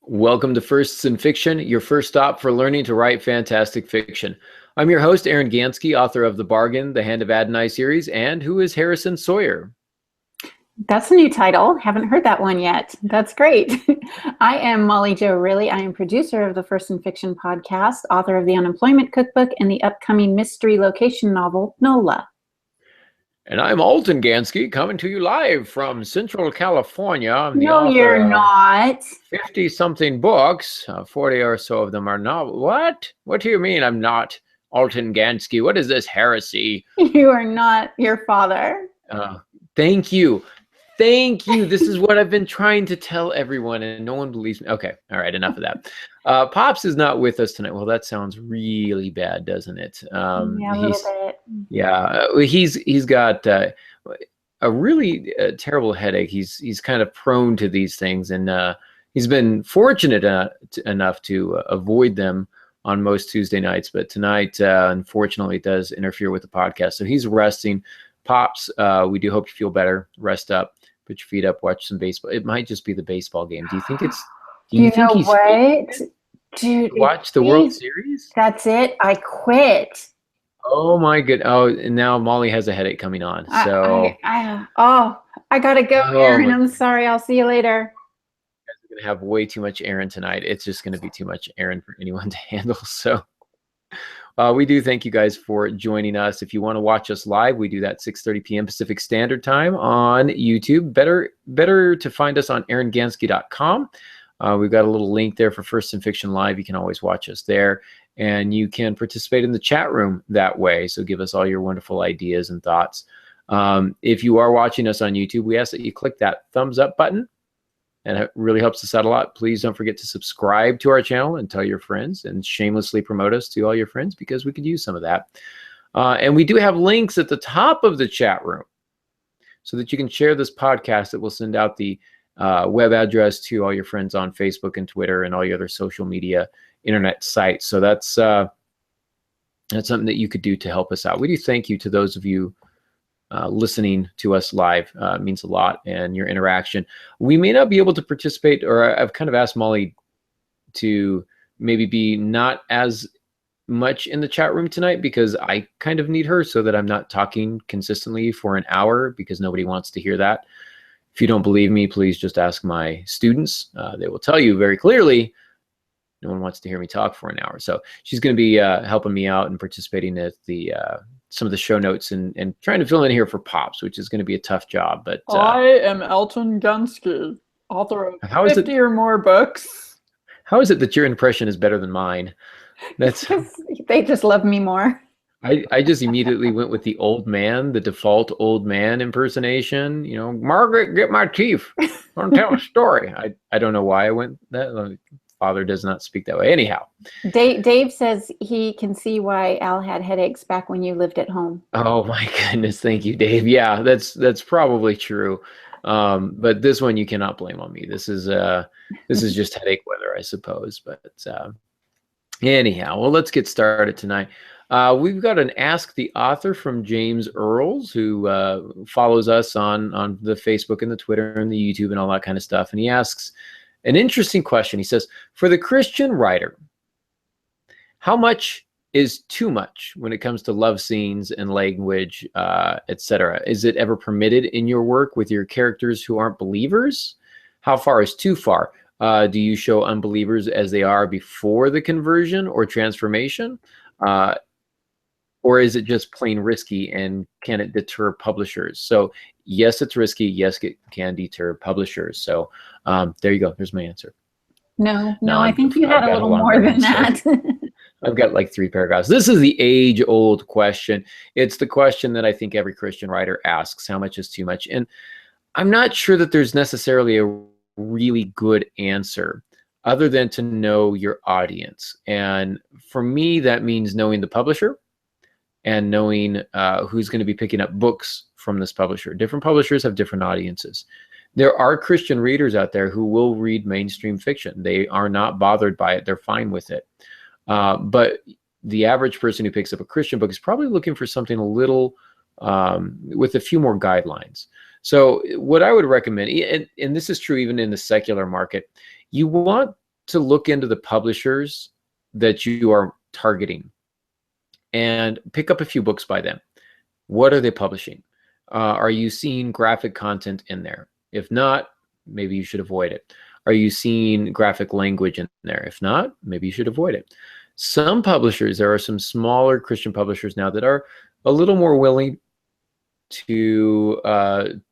Welcome to Firsts in Fiction, your first stop for learning to write fantastic fiction. I'm your host, Aaron Gansky, author of The Bargain, The Hand of Adonai series, and Who is Harrison Sawyer? That's a new title. Haven't heard that one yet. That's great. I am Molly Jo Riley. I am producer of the First in Fiction podcast, author of the Unemployment Cookbook and the upcoming mystery location novel, NOLA. And I'm Alton Gansky, coming to you live from Central California. I'm the No, author you're of not. 50-something books. 40 or so of them are novels. What? What do you mean I'm not Alton Gansky? What is this heresy? You are not your father. Thank you. Thank you. This is what I've been trying to tell everyone, and no one believes me. Okay. All right. Enough of that. Pops is not with us tonight. Well, that sounds really bad, doesn't it? Yeah, a little bit. Yeah. He's got a really terrible headache. He's kind of prone to these things, and he's been fortunate enough to avoid them on most Tuesday nights. But tonight, unfortunately, it does interfere with the podcast. So he's resting. Pops, we do hope you feel better. Rest up. Put your feet up, watch some baseball. It might just be the baseball game. Do you think it's? Do you think know he's what, dude? Watch the World Series? That's it. I quit. Oh my good. Oh, and now Molly has a headache coming on. So I gotta go, Aaron. I'm sorry. I'll see you later. We're gonna have way too much Aaron tonight. It's just gonna be too much Aaron for anyone to handle. So. We do thank you guys for joining us. If you want to watch us live, we do that 6:30 p.m. Pacific Standard Time on YouTube. Better to find us on aarongansky.com. We've got a little link there for First in Fiction Live. You can always watch us there, and you can participate in the chat room that way. So give us all your wonderful ideas and thoughts. If you are watching us on YouTube, we ask that you click that thumbs up button. And it really helps us out a lot. Please don't forget to subscribe to our channel and tell your friends and shamelessly promote us to all your friends because we could use some of that. And we do have links at the top of the chat room so that you can share this podcast that will send out the web address to all your friends on Facebook and Twitter and all your other social media internet sites. So that's something that you could do to help us out. We do thank you to those of you listening to us live. Means a lot, and your interaction. We may not be able to participate, or I've kind of asked Molly to maybe be not as much in the chat room tonight because I kind of need her so that I'm not talking consistently for an hour because nobody wants to hear that. If you don't believe me, please just ask my students. They will tell you very clearly no one wants to hear me talk for an hour. So she's going to be helping me out and participating at the some of the show notes and trying to fill in here for Pops, which is going to be a tough job. But I am Alton Gansky, author of 50 or more books. How is it that your impression is better than mine? That's they just love me more. I just immediately went with the old man, the default old man impersonation. You know, Margaret, get my teeth. Don't tell a story. I don't know why I went that. Father does not speak that way. Anyhow, Dave says he can see why Al had headaches back when you lived at home. Oh my goodness, thank you, Dave. Yeah, that's probably true. But this one you cannot blame on me. This is just headache weather, I suppose. But anyhow, well, let's get started tonight. We've got an Ask the Author from James Earls, who follows us on the Facebook and the Twitter and the YouTube and all that kind of stuff, and he asks an interesting question. He says, for the Christian writer, how much is too much when it comes to love scenes and language, etc.? Is it ever permitted in your work with your characters who aren't believers? How far is too far? Do you show unbelievers as they are before the conversion or transformation? Or is it just plain risky, and can it deter publishers? So yes, it's risky. Yes, it can deter publishers. So there you go. There's my answer. No, I think you had a little more than that. I've got like 3 paragraphs. This is the age-old question. It's the question that I think every Christian writer asks, how much is too much? And I'm not sure that there's necessarily a really good answer other than to know your audience. And for me, that means knowing the publisher and knowing who's going to be picking up books from this publisher. Different publishers have different audiences. There are Christian readers out there who will read mainstream fiction. They are not bothered by it. They're fine with it. But the average person who picks up a Christian book is probably looking for something a little with a few more guidelines. So what I would recommend, and this is true even in the secular market, you want to look into the publishers that you are targeting and pick up a few books by them. What are they publishing? Are you seeing graphic content in there? If not, maybe you should avoid it. Are you seeing graphic language in there? If not, maybe you should avoid it. Some publishers, there are some smaller Christian publishers now that are a little more willing to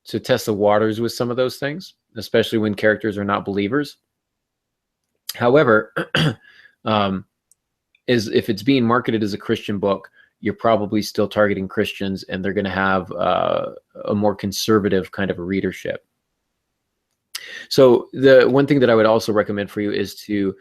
test the waters with some of those things, especially when characters are not believers. However, if it's being marketed as a Christian book, you're probably still targeting Christians, and they're going to have a more conservative kind of a readership. So the one thing that I would also recommend for you is to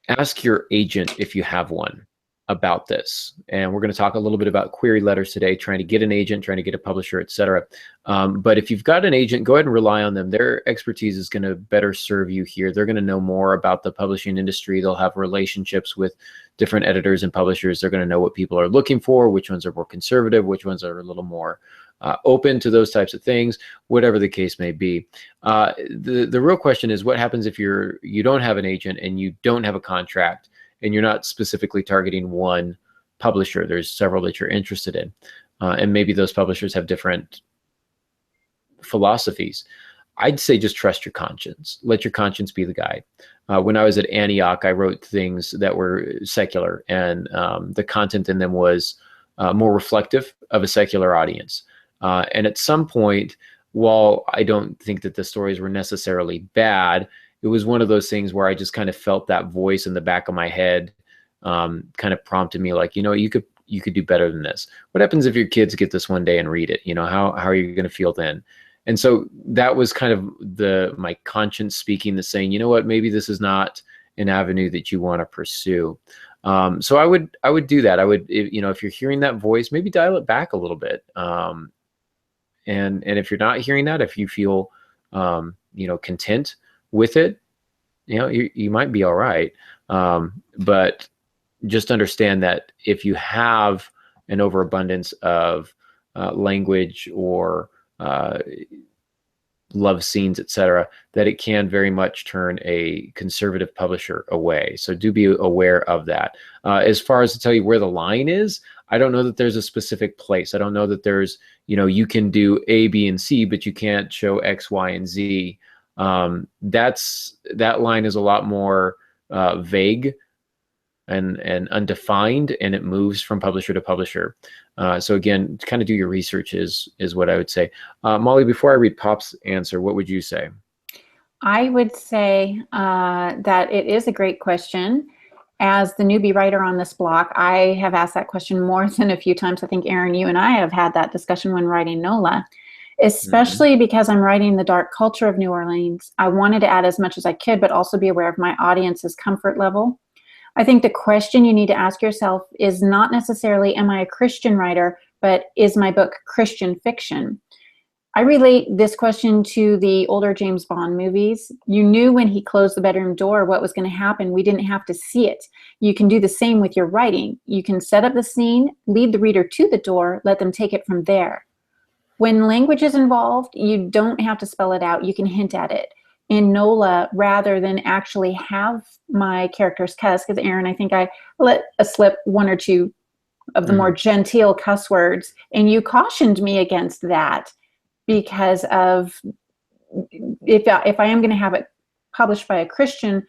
ask your agent, if you have one, about this. And we're going to talk a little bit about query letters today, trying to get an agent, trying to get a publisher, etc. But if you've got an agent, go ahead and rely on them. Their expertise is going to better serve you here. They're going to know more about the publishing industry. They'll have relationships with different editors and publishers. They're going to know what people are looking for, which ones are more conservative, which ones are a little more open to those types of things, whatever the case may be. The real question is, what happens if you don't have an agent and you don't have a contract, and you're not specifically targeting one publisher? There's several that you're interested in, and maybe those publishers have different philosophies. I'd say just trust your conscience. Let your conscience be the guide. When I was at Antioch, I wrote things that were secular, and the content in them was more reflective of a secular audience. And at some point, while I don't think that the stories were necessarily bad, it was one of those things where I just kind of felt that voice in the back of my head kind of prompted me, like, you could do better than this. What happens if your kids get this one day and read it? How are you going to feel then? And so that was kind of my conscience speaking, the saying, you know what, maybe this is not an avenue that you want to pursue. So I would do that. I would, if you're hearing that voice, maybe dial it back a little bit. And if you're not hearing that, if you feel, content with it, you might be all right. But just understand that if you have an overabundance of language or love scenes, etc., that it can very much turn a conservative publisher away. So do be aware of that. As far as to tell you where the line is, I don't know that there's a specific place. I don't know that there's, you can do A, B, and C, but you can't show X, Y, and Z. That line is a lot more vague and undefined, and it moves from publisher to publisher. So again, kind of do your research is what I would say. Molly, before I read Pop's answer, what would you say? I would say that it is a great question. As the newbie writer on this block, I have asked that question more than a few times. I think, Aaron, you and I have had that discussion when writing NOLA, especially because I'm writing the dark culture of New Orleans. I wanted to add as much as I could, but also be aware of my audience's comfort level. I think the question you need to ask yourself is not necessarily, am I a Christian writer, but is my book Christian fiction? I relate this question to the older James Bond movies. You knew when he closed the bedroom door what was going to happen. We didn't have to see it. You can do the same with your writing. You can set up the scene, lead the reader to the door, let them take it from there. When language is involved, you don't have to spell it out. You can hint at it. In NOLA, rather than actually have my characters cuss, because Aaron, I think I let slip one or two of the more genteel cuss words, and you cautioned me against that because of if I am going to have it published by a Christian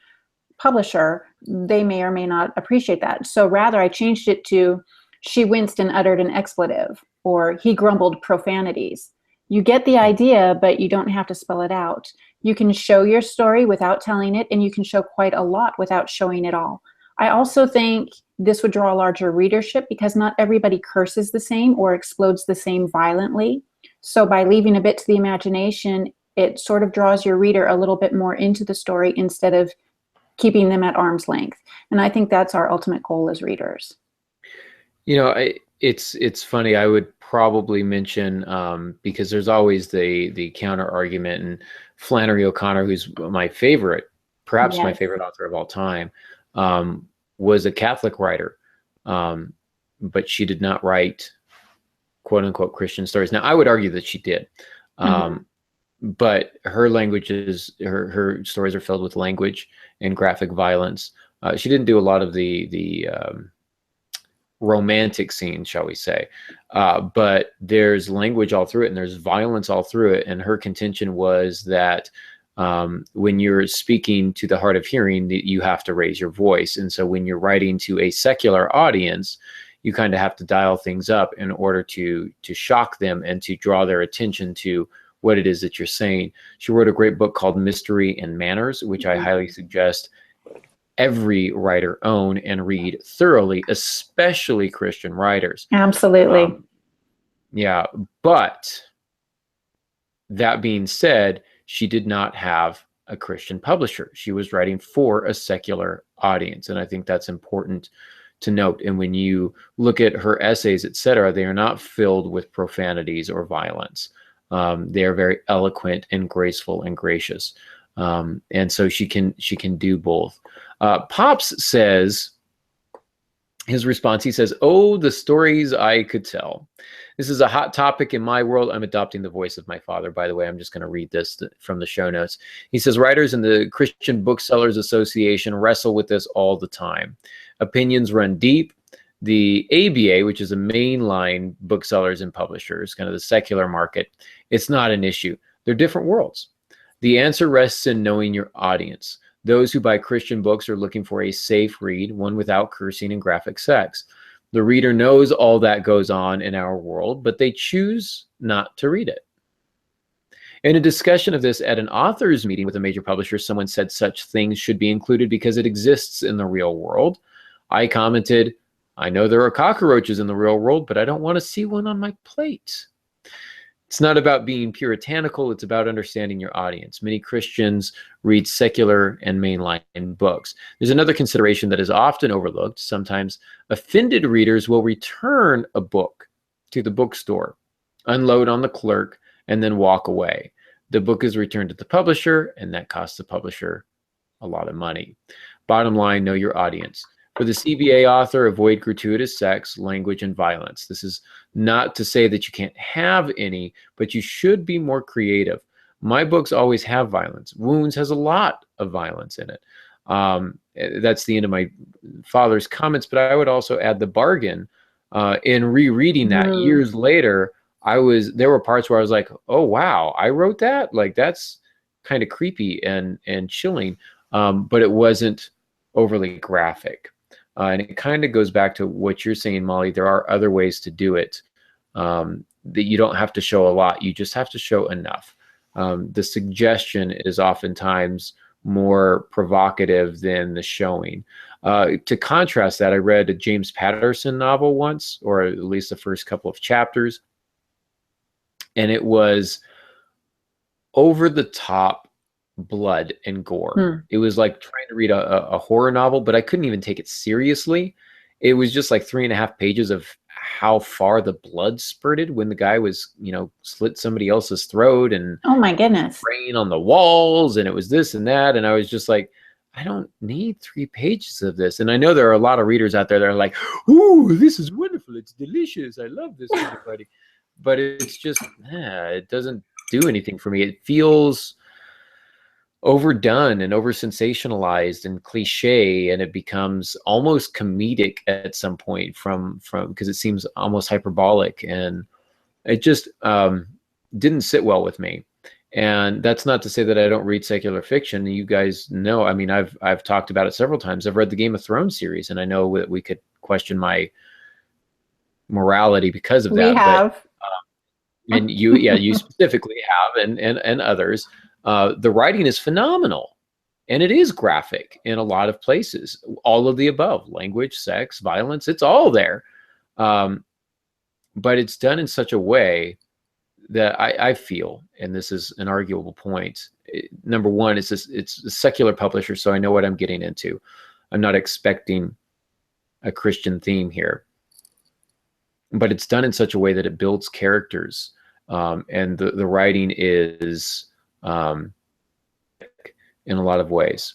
publisher, they may or may not appreciate that. So rather, I changed it to, she winced and uttered an expletive, or he grumbled profanities. You get the idea, but you don't have to spell it out. You can show your story without telling it, and you can show quite a lot without showing it all. I also think this would draw a larger readership because not everybody curses the same or explodes the same violently. So by leaving a bit to the imagination, it sort of draws your reader a little bit more into the story instead of keeping them at arm's length. And I think that's our ultimate goal as readers. It's funny. I would probably mention, because there's always the counter argument, and Flannery O'Connor, who's my favorite, perhaps my favorite author of all time, was a Catholic writer, but she did not write quote unquote Christian stories. Now, I would argue that she did, but her her stories are filled with language and graphic violence. She didn't do a lot of the romantic scenes, shall we say, but there's language all through it, and there's violence all through it. And her contention was that when you're speaking to the hard of hearing, you have to raise your voice. And so when you're writing to a secular audience, you kind of have to dial things up in order to shock them and to draw their attention to what it is that you're saying. She wrote a great book called Mystery and Manners, which I highly suggest every writer own and read thoroughly, especially Christian writers. Absolutely. Yeah, but that being said, she did not have a Christian publisher. She was writing for a secular audience, and I think that's important to note. And when you look at her essays, etc., they are not filled with profanities or violence. They are very eloquent and graceful and gracious, and so she can do both. Pops says, his response, he says, "Oh, the stories I could tell. This is a hot topic in my world." I'm adopting the voice of my father, by the way. I'm just going to read this from the show notes. He says, "Writers in the Christian Booksellers Association wrestle with this all the time. Opinions run deep. The ABA, which is a mainline booksellers and publishers, kind of the secular market, it's not an issue. They're different worlds. The answer rests in knowing your audience. Those who buy Christian books are looking for a safe read, one without cursing and graphic sex. The reader knows all that goes on in our world, but they choose not to read it." In a discussion of this at an author's meeting with a major publisher, someone said such things should be included because it exists in the real world. I commented, "I know there are cockroaches in the real world, but I don't want to see one on my plate." It's not about being puritanical, it's about understanding your audience. Many Christians read secular and mainline books. There's another consideration that is often overlooked. Sometimes offended readers will return a book to the bookstore, unload on the clerk, and then walk away. The book is returned to the publisher, and that costs the publisher a lot of money. Bottom line, know your audience. For the CBA author, avoid gratuitous sex, language, and violence. This is not to say that you can't have any, but you should be more creative. My books always have violence. Wounds has a lot of violence in it. That's the end of my father's comments, but I would also add the bargain. In rereading that years later, there were parts where I was like, oh, wow, I wrote that? Like, that's kind of creepy and chilling, but it wasn't overly graphic. And it kind of goes back to what you're saying, Molly. There are other ways to do it, that you don't have to show a lot. You just have to show enough. The suggestion is oftentimes more provocative than the showing. To contrast that, I read a James Patterson novel once, or at least the first couple of chapters, and it was over the top blood and gore. It was like trying to read a horror novel, but I couldn't even take it seriously. It was just like 3.5 pages of how far the blood spurted when the guy was, slit somebody else's throat, and oh my goodness, rain on the walls, and it was this and that. And I was just like, I don't need 3 pages of this. And I know there are a lot of readers out there that are like, ooh, this is wonderful. It's delicious. I love this, everybody. But it's just, it doesn't do anything for me. It feels overdone and over sensationalized and cliche, and it becomes almost comedic at some point from because it seems almost hyperbolic, and it just didn't sit well with me. And that's not to say that I don't read secular fiction. You guys know, I mean, I've talked about it several times. I've read the Game of Thrones series, and I know that we could question my morality because of that. We have. And you specifically have, and others. The writing is phenomenal, and it is graphic in a lot of places. All of the above: language, sex, violence, it's all there. But it's done in such a way that I feel, and this is an arguable point. Number one, it's a secular publisher, so I know what I'm getting into. I'm not expecting a Christian theme here, but it's done in such a way that it builds characters, and the writing is in a lot of ways,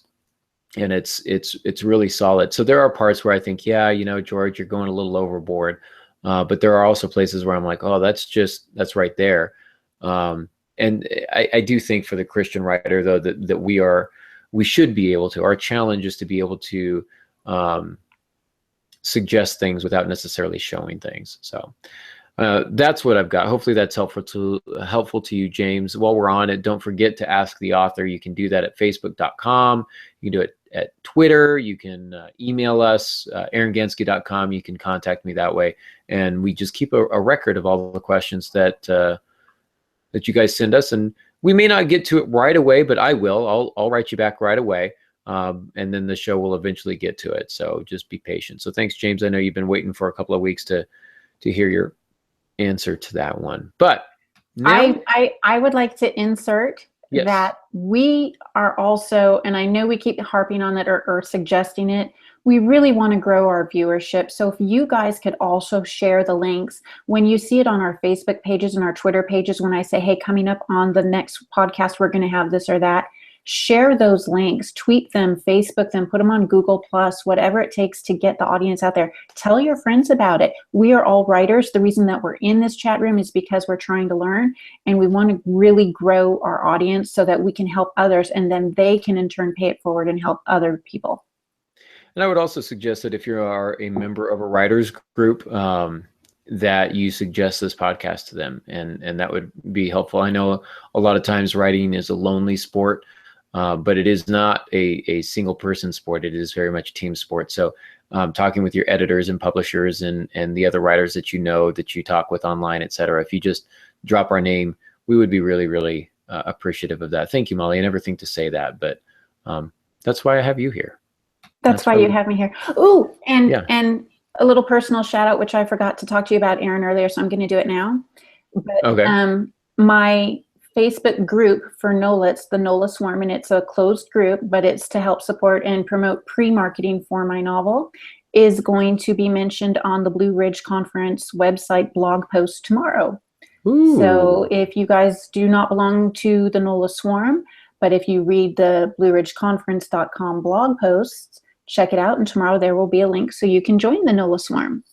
and it's really solid. So there are parts where I think, George, you're going a little overboard, but there are also places where I'm like, oh, that's right there. and I do think for the Christian writer, though, that we should be able to. Our challenge is to be able to suggest things without necessarily showing things. So that's what I've got. Hopefully that's helpful to you, James. While we're on it, don't forget to ask the author. You can do that at facebook.com. You can do it at Twitter. You can email us, aarongansky.com. You can contact me that way. And we just keep a record of all the questions that you guys send us. And we may not get to it right away, but I will. I'll write you back right away. And then the show will eventually get to it. So just be patient. So thanks, James. I know you've been waiting for a couple of weeks to hear your answer to that one. But now, I would like to insert that we are also, and I know we keep harping on it or suggesting it, we really want to grow our viewership. So if you guys could also share the links when you see it on our Facebook pages and our Twitter pages, when I say, hey, coming up on the next podcast, we're going to have this or that. Share those links, tweet them, Facebook them, put them on Google+, whatever it takes to get the audience out there. Tell your friends about it. We are all writers. The reason that we're in this chat room is because we're trying to learn, and we want to really grow our audience so that we can help others, and then they can in turn pay it forward and help other people. And I would also suggest that if you are a member of a writers group, that you suggest this podcast to them, and that would be helpful. I know a lot of times writing is a lonely sport. But it is not a single person sport. It is very much a team sport. So talking with your editors and publishers and the other writers that you talk with online, et cetera, if you just drop our name, we would be really, really appreciative of that. Thank you, Molly. I never think to say that, but that's why I have you here. That's why you have me here. Ooh, and a little personal shout out, which I forgot to talk to you about, Aaron, earlier, so I'm going to do it now. But, okay. My Facebook group for NOLA, it's the NOLA Swarm, and it's a closed group, but it's to help support and promote pre-marketing for my novel, is going to be mentioned on the Blue Ridge Conference website blog post tomorrow. Ooh. So if you guys do not belong to the NOLA Swarm, but if you read the blueridgeconference.com blog posts, check it out, and tomorrow there will be a link so you can join the NOLA Swarm.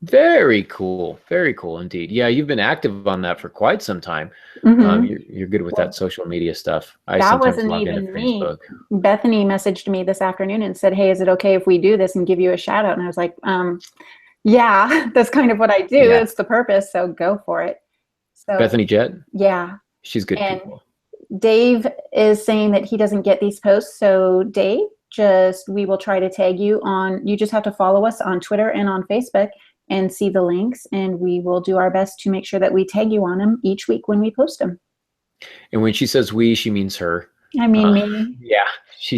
Very cool. Very cool indeed. Yeah, you've been active on that for quite some time. Mm-hmm. You're good with that social media stuff. I that sometimes wasn't log even into me. Facebook. Bethany messaged me this afternoon and said, hey, is it okay if we do this and give you a shout out? And I was like, yeah, that's kind of what I do. Yeah. It's the purpose. So go for it. So Bethany Jett? Yeah. She's good people. Dave is saying that he doesn't get these posts. So Dave, we will try to tag you on, you just have to follow us on Twitter and on Facebook and see the links, and we will do our best to make sure that we tag you on them each week when we post them. And when she says we, she means her. I mean me. Yeah.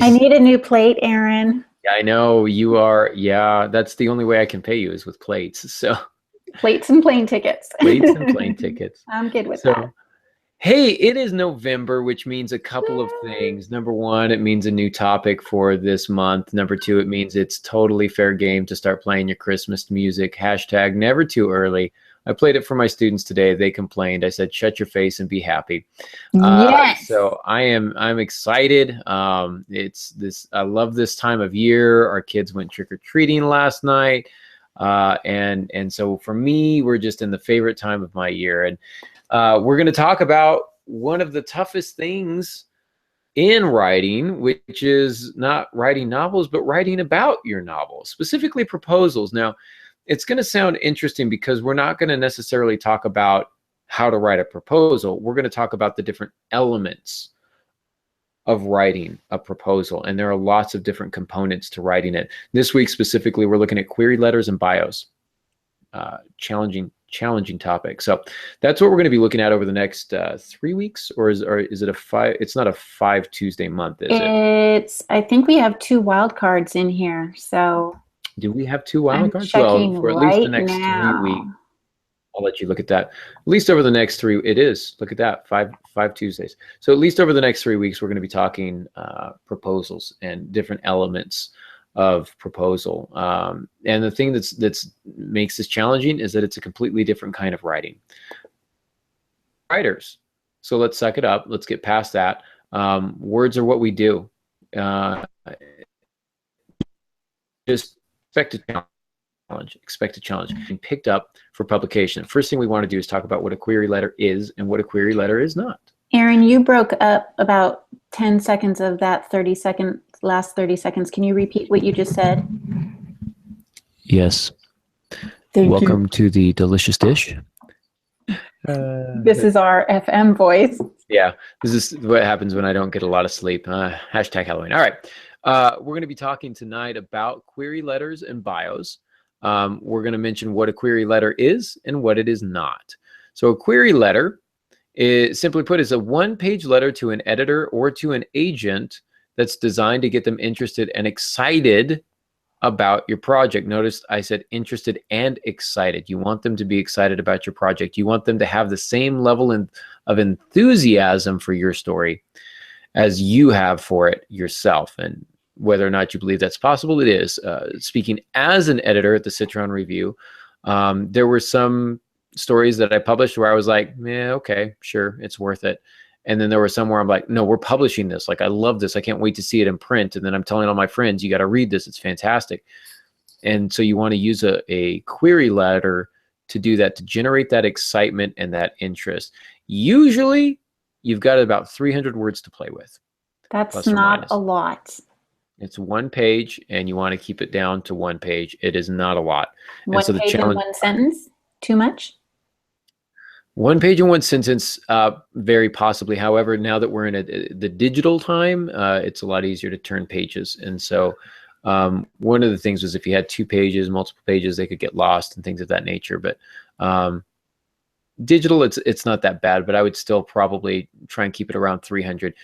I need a new plate, Aaron. Yeah, I know you are. Yeah, that's the only way I can pay you is with plates. So plates and plane tickets. Plates and plane tickets. I'm good with that. Hey, it is November, which means a couple of things. Number one, it means a new topic for this month. Number two, it means it's totally fair game to start playing your Christmas music. # never too early. I played it for my students today. They complained. I said, shut your face and be happy. Yes. So I'm excited. I love this time of year. Our kids went trick-or-treating last night. And so for me, we're just in the favorite time of my year. And we're going to talk about one of the toughest things in writing, which is not writing novels, but writing about your novels, specifically proposals. Now, it's going to sound interesting because we're not going to necessarily talk about how to write a proposal. We're going to talk about the different elements of writing a proposal. And there are lots of different components to writing it. This week specifically, we're looking at query letters and bios. Challenging topic. So that's what we're going to be looking at over the next 3 weeks, or is it a 5? It's not a 5 Tuesday month, is it? I think we have 2 wild cards in here. So do we have 2 wild cards? Well, for at least the next 3 weeks. I'll let you look at that. At least over the next 3, it is. Look at that, 5 Tuesdays. So at least over the next 3 weeks, we're going to be talking proposals and different elements of proposal. And the thing that's makes this challenging is that it's a completely different kind of writing. Writers. So let's suck it up. Let's get past that. Words are what we do. Just expect a challenge. Being picked up for publication. The first thing we want to do is talk about what a query letter is and what a query letter is not. Aaron, you broke up about 10 seconds of that last 30 seconds. Can you repeat what you just said? Yes. Welcome to the delicious dish. This is our FM voice. Yeah, this is what happens when I don't get a lot of sleep. Hashtag Halloween. All right. We're going to be talking tonight about query letters and bios. We're going to mention what a query letter is and what it is not. So a query letter, simply put, is a one-page letter to an editor or to an agent that's designed to get them interested and excited about your project. Notice I said interested and excited. You want them to be excited about your project. You want them to have the same level of enthusiasm for your story as you have for it yourself. And whether or not you believe that's possible, it is. Speaking as an editor at the Citron Review, there were some stories that I published where I was like, yeah, okay, sure, it's worth it. And then there were some where I'm like, no, we're publishing this. Like, I love this. I can't wait to see it in print. And then I'm telling all my friends, you got to read this. It's fantastic. And so you want to use a query letter to do that, to generate that excitement and that interest. Usually, you've got about 300 words to play with. That's not a lot. It's one page, and you want to keep it down to one page. It is not a lot. One page and one sentence? Too much? One page and one sentence, very possibly. However, now that we're in the digital time, it's a lot easier to turn pages. And so one of the things was if you had 2 pages, multiple pages, they could get lost and things of that nature. But digital, it's not that bad, but I would still probably try and keep it around 300.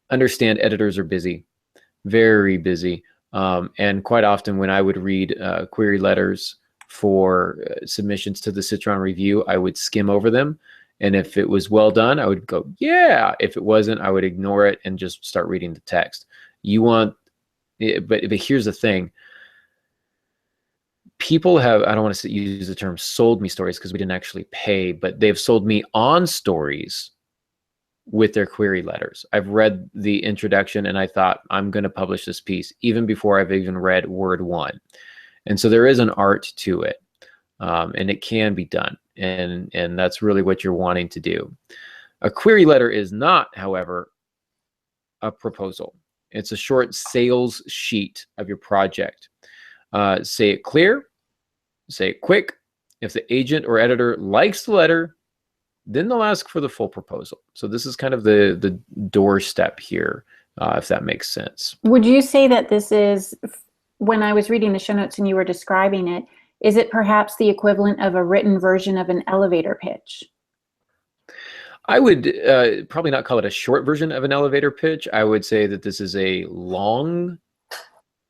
Understand editors are busy, very busy. And quite often when I would read query letters for submissions to the Citron Review, I would skim over them. And if it was well done, I would go, yeah. If it wasn't, I would ignore it and just start reading the text. You want, but here's the thing. People have, I don't want to use the term sold me stories because we didn't actually pay, but they've sold me on stories with their query letters. I've read the introduction and I thought, I'm going to publish this piece even before I've even read word 1. And so there is an art to it, and it can be done. And that's really what you're wanting to do. A query letter is not, however, a proposal. It's a short sales sheet of your project. Say it clear, say it quick. If the agent or editor likes the letter, then they'll ask for the full proposal. So this is kind of the doorstep here, if that makes sense. Would you say that this is, when I was reading the show notes and you were describing it, is it perhaps the equivalent of a written version of an elevator pitch? I would probably not call it a short version of an elevator pitch. I would say that this is a long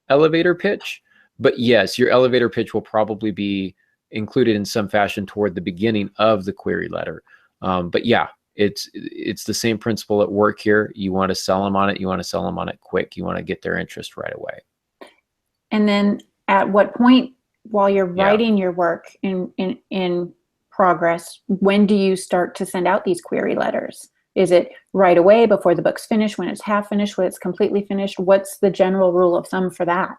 elevator pitch. But yes, your elevator pitch will probably be included in some fashion toward the beginning of the query letter. But yeah, it's the same principle at work here. You want to sell them on it. You want to sell them on it quick. You want to get their interest right away. And then at what point while you're writing your work in progress, when do you start to send out these query letters? Is it right away before the book's finished, when it's half finished, when it's completely finished? What's the general rule of thumb for that?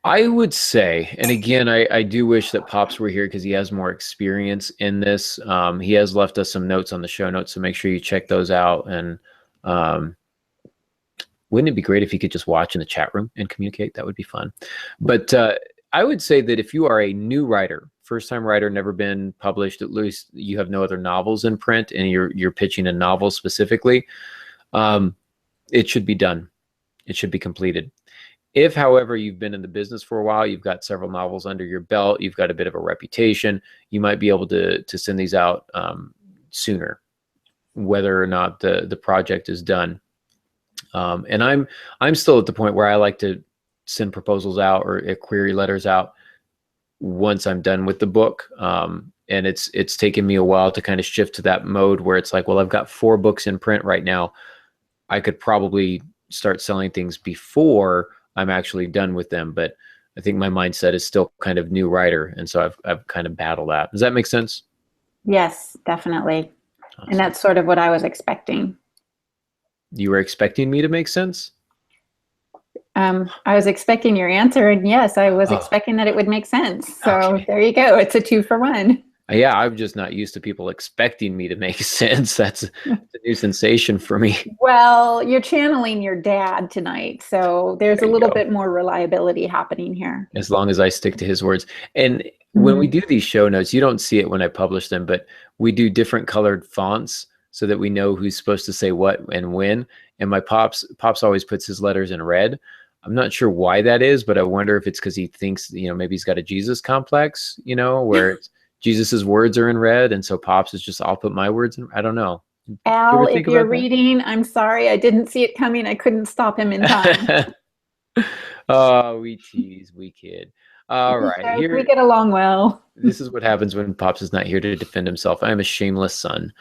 I would say, and again, I do wish that Pops were here because he has more experience in this. He has left us some notes on the show notes, so make sure you check those out. And wouldn't it be great if you could just watch in the chat room and communicate? That would be fun. But I would say that if you are a new writer, first-time writer, never been published, at least you have no other novels in print, and you're pitching a novel specifically, it should be done. It should be completed. If, however, you've been in the business for a while, you've got several novels under your belt, you've got a bit of a reputation, you might be able to send these out sooner, whether or not the project is done. And I'm still at the point where I like to send proposals out or query letters out once I'm done with the book. And it's taken me a while to kind of shift to that mode where it's like, well, I've got 4 books in print right now. I could probably start selling things before I'm actually done with them. But I think my mindset is still kind of new writer. And so I've kind of battled that. Does that make sense? Yes, definitely. Awesome. And that's sort of what I was expecting. You were expecting me to make sense? I was expecting your answer, and yes, I was expecting that it would make sense. So there you go. It's a 2 for 1. Yeah, I'm just not used to people expecting me to make sense. That's a new sensation for me. Well, you're channeling your dad tonight, so there's a There you little go. bit more reliability happening here. As long as I stick to his words. And when we Mhm. do these show notes, you don't see it when I publish them, but we do different colored fonts so that we know who's supposed to say what and when. And my pops always puts his letters in red. I'm not sure why that is, but I wonder if it's because he thinks, maybe he's got a Jesus complex, where Jesus's words are in red, and so pops is just, I'll put my words in. I don't know. Do you Al, ever if think you're about that? reading, I'm sorry, I didn't see it coming. I couldn't stop him in time. Oh, we tease, we kid. All right, We here. get along well. This is what happens when Pops is not here to defend himself. I am a shameless son.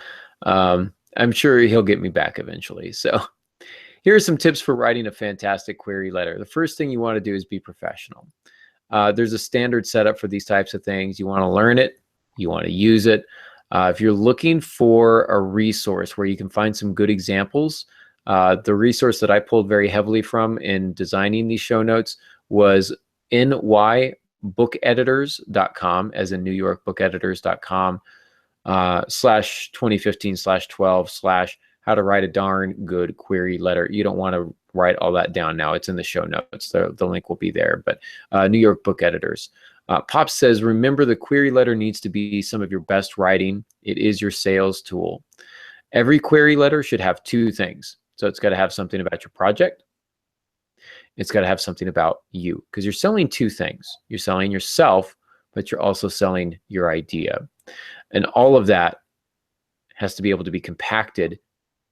I'm sure he'll get me back eventually. So here are some tips for writing a fantastic query letter. The first thing you want to do is be professional. There's a standard setup for these types of things. You want to learn it. You want to use it. If you're looking for a resource where you can find some good examples, the resource that I pulled very heavily from in designing these show notes was nybookeditors.com, as in New York bookeditors.com, slash 2015/12 slash how to write a darn good query letter. You don't want to write all that down now. It's in the show notes. The link will be there. But New York Book Editors. Pop says, remember the query letter needs to be some of your best writing. It is your sales tool. Every query letter should have two things. So it's got to have something about your project. It's got to have something about you, because you're selling two things. You're selling yourself, but you're also selling your idea. And all of that has to be able to be compacted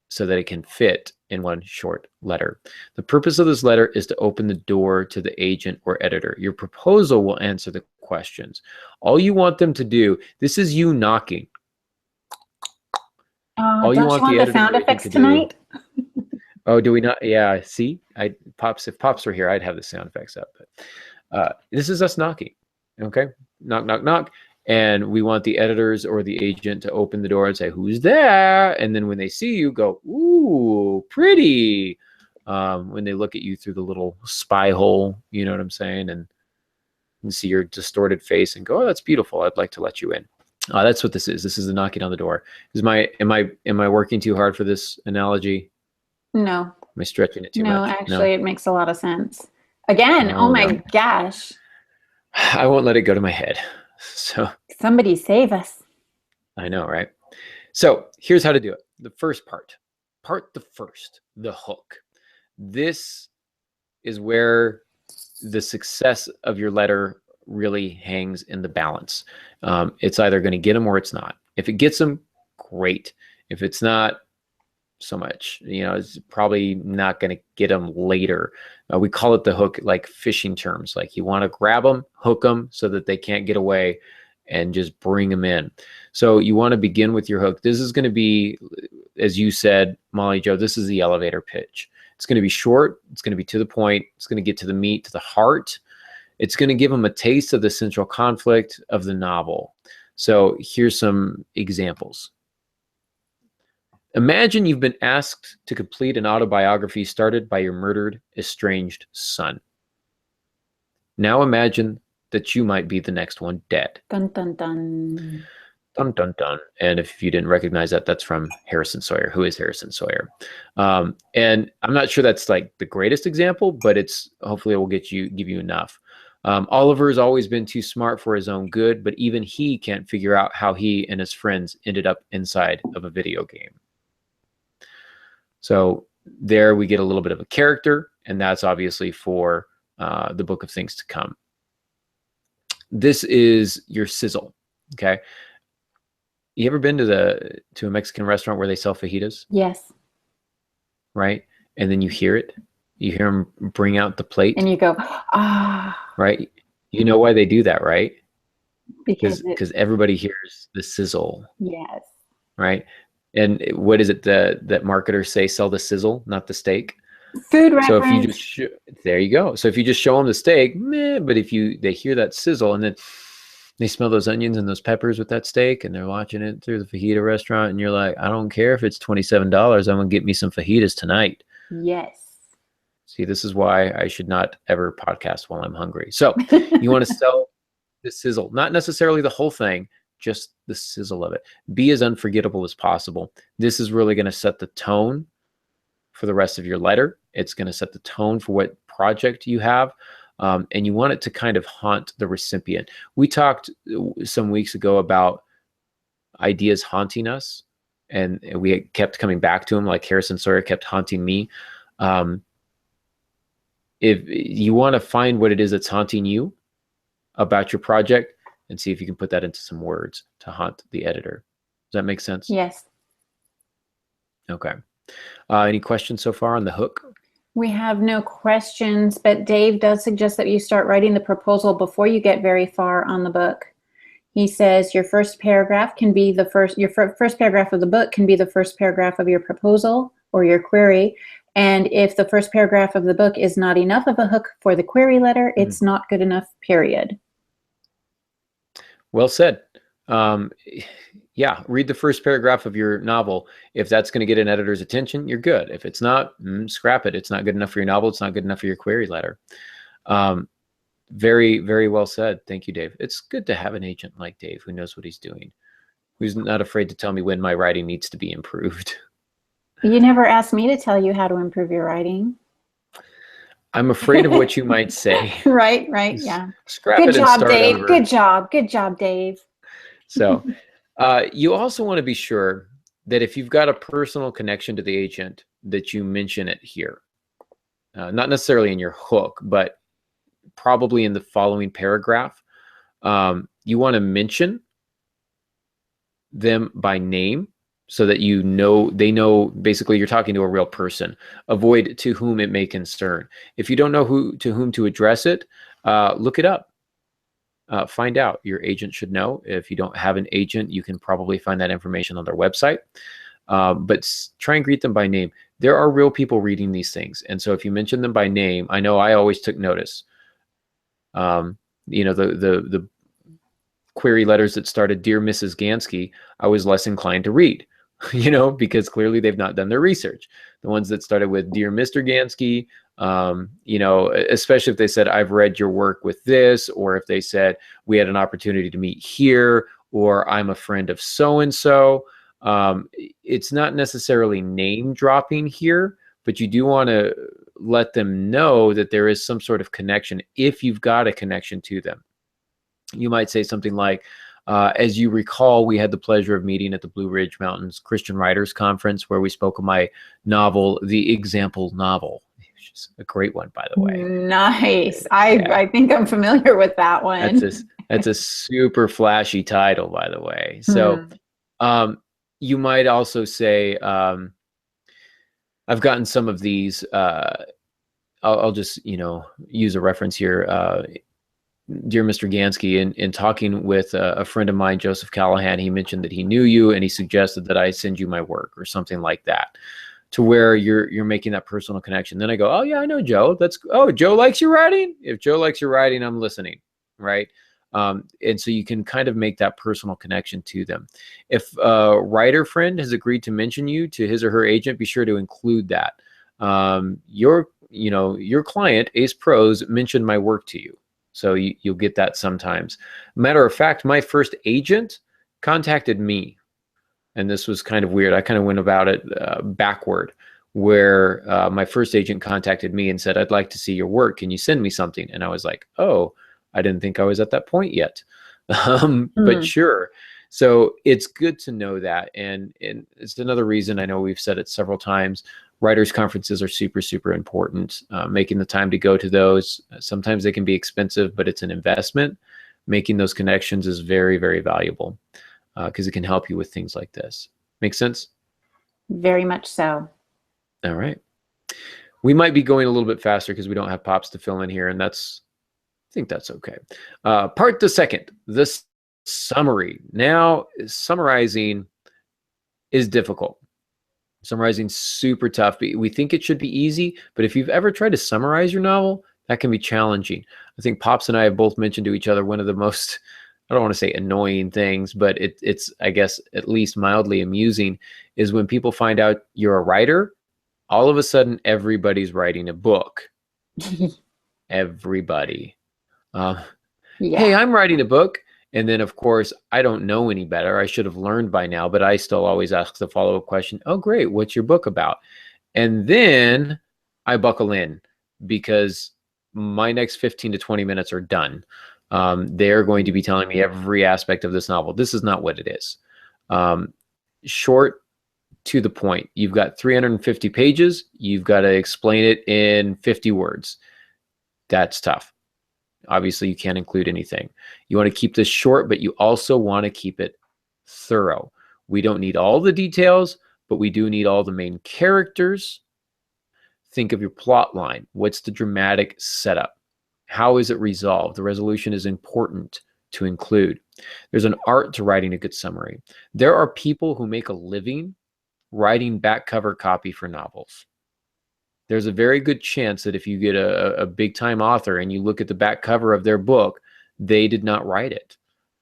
so that it can fit in one short letter. The purpose of this letter is to open the door to the agent or editor. Your proposal will answer the questions. All you want them to do, this is you knocking. All you Don't you want want the the editor sound or agent effects to do. tonight? Oh, do we not? Yeah, see, if Pops were here, I'd have the sound effects up. But this is us knocking. Okay, knock, knock, knock. And we want the editors or the agent to open the door and say, who's there? And then when they see you, go, ooh, pretty. When they look at you through the little spy hole, you know what I'm saying? And see your distorted face and go, oh, that's beautiful. I'd like to let you in. That's what this is. This is the knocking on the door. Am I working too hard for this analogy? No. Am I stretching it too No, much? actually, it makes a lot of sense. Again, oh my gosh. I won't let it go to my head. So somebody save us. I know, right? So here's how to do it. The first the hook. This is where the success of your letter really hangs in the balance. It's either going to get them or it's not. If it gets them, great. If it's not, so much, it's probably not going to get them later. We call it the hook, like fishing terms. Like you want to grab them, hook them so that they can't get away, and just bring them in. So you want to begin with your hook. This is going to be, as you said, Molly Jo, this is the elevator pitch. It's going to be short. It's going to be to the point. It's going to get to the meat, to the heart. It's going to give them a taste of the central conflict of the novel. So here's some examples. Imagine you've been asked to complete an autobiography started by your murdered, estranged son. Now imagine that you might be the next one dead. Dun, dun, dun. Dun, dun, dun. And if you didn't recognize that, that's from Harrison Sawyer. Who is Harrison Sawyer? And I'm not sure that's like the greatest example, but hopefully it will give you enough. Oliver's always been too smart for his own good, but even he can't figure out how he and his friends ended up inside of a video game. So there we get a little bit of a character, and that's obviously for the book of things to come. This is your sizzle, okay? You ever been to a Mexican restaurant where they sell fajitas? Yes. Right? And then you hear it. You hear them bring out the plate. And you go, ah. Right? You know why they do that, right? Because everybody hears the sizzle. Yes. Right? And what is it that marketers say? Sell the sizzle, not the steak. Food reference. So if you just there you go. So if you just show them the steak, meh, but if they hear that sizzle and then they smell those onions and those peppers with that steak, and they're watching it through the fajita restaurant, and you're like, I don't care if it's $27. I'm gonna get me some fajitas tonight. Yes. See, this is why I should not ever podcast while I'm hungry. So you want to sell the sizzle, not necessarily the whole thing, just the sizzle of it. Be as unforgettable as possible. This is really going to set the tone for the rest of your letter. It's going to set the tone for what project you have. And you want it to kind of haunt the recipient. We talked some weeks ago about ideas haunting us, and we kept coming back to them, like Harrison Sawyer kept haunting me. If you want to find what it is that's haunting you about your project, and see if you can put that into some words to haunt the editor. Does that make sense? Yes. Okay. Any questions so far on the hook? We have no questions, but Dave does suggest that you start writing the proposal before you get very far on the book. He says your first paragraph can be the first, your first paragraph of the book can be the first paragraph of your proposal or your query. And if the first paragraph of the book is not enough of a hook for the query letter, it's not good enough, period. Well said. Yeah, read the first paragraph of your novel. If that's going to get an editor's attention, you're good. If it's not, scrap it. It's not good enough for your novel. It's not good enough for your query letter. Very, very well said. Thank you, Dave. It's good to have an agent like Dave who knows what he's doing, who's not afraid to tell me when my writing needs to be improved. You never asked me to tell you how to improve your writing. I'm afraid of what you might say. Right, yeah. Scrap good it job, and start Dave. over. Good job, Dave. So you also want to be sure that if you've got a personal connection to the agent, that you mention it here. Not necessarily in your hook, but probably in the following paragraph. You want to mention them by name so that you know, they know basically you're talking to a real person. Avoid to whom it may concern. If you don't know to whom to address it, look it up. Find out. Your agent should know. If you don't have an agent, you can probably find that information on their website. But try and greet them by name. There are real people reading these things. And so if you mention them by name, I know I always took notice. You know, the query letters that started Dear Mrs. Gansky, I was less inclined to read, you know, because clearly they've not done their research. The ones that started with Dear Mr. Gansky, you know, especially if they said, I've read your work with this, or if they said, we had an opportunity to meet here, or I'm a friend of so-and-so. It's not necessarily name dropping here, but you do want to let them know that there is some sort of connection if you've got a connection to them. You might say something like, as you recall, we had the pleasure of meeting at the Blue Ridge Mountains Christian Writers Conference, where we spoke of my novel, The Example Novel, which is a great one, by the way. Nice. I think I'm familiar with that one. That's a super flashy title, by the way. So you might also say, I've gotten some of these, I'll just, you know, use a reference here. Dear Mr. Gansky, in talking with a friend of mine, Joseph Callahan, he mentioned that he knew you and he suggested that I send you my work or something like that, to where you're making that personal connection. Then I go, oh yeah, I know Joe. Joe likes your writing. If Joe likes your writing, I'm listening, right? And so you can kind of make that personal connection to them. If a writer friend has agreed to mention you to his or her agent, be sure to include that. Your client, Ace Pros, mentioned my work to you. So you'll get that sometimes. Matter of fact, my first agent contacted me. And this was kind of weird. I kind of went about it backward, where my first agent contacted me and said, I'd like to see your work. Can you send me something? And I was like, oh, I didn't think I was at that point yet. But sure. So it's good to know that. And it's another reason, I know we've said it several times, writers' conferences are super, super important. Making the time to go to those. Sometimes they can be expensive, but it's an investment. Making those connections is very, very valuable because it can help you with things like this. Make sense? Very much so. All right. We might be going a little bit faster because we don't have Pops to fill in here, and I think that's okay. Part the second, the summary. Now, summarizing is difficult. Summarizing super tough. We think it should be easy, but if you've ever tried to summarize your novel, that can be challenging. I think Pops and I have both mentioned to each other one of the most, I don't want to say annoying things, but it's I guess at least mildly amusing, is when people find out you're a writer, all of a sudden everybody's writing a book. Everybody. Hey, I'm writing a book. And then, of course, I don't know any better. I should have learned by now, but I still always ask the follow-up question. Oh, great. What's your book about? And then I buckle in because my next 15 to 20 minutes are done. They're going to be telling me every aspect of this novel. This is not what it is. Short, to the point. You've got 350 pages. You've got to explain it in 50 words. That's tough. Obviously, you can't include anything. You want to keep this short, but you also want to keep it thorough. We don't need all the details, but we do need all the main characters. Think of your plot line. What's the dramatic setup? How is it resolved? The resolution is important to include. There's an art to writing a good summary. There are people who make a living writing back cover copy for novels. There's a very good chance that if you get a big time author and you look at the back cover of their book, they did not write it.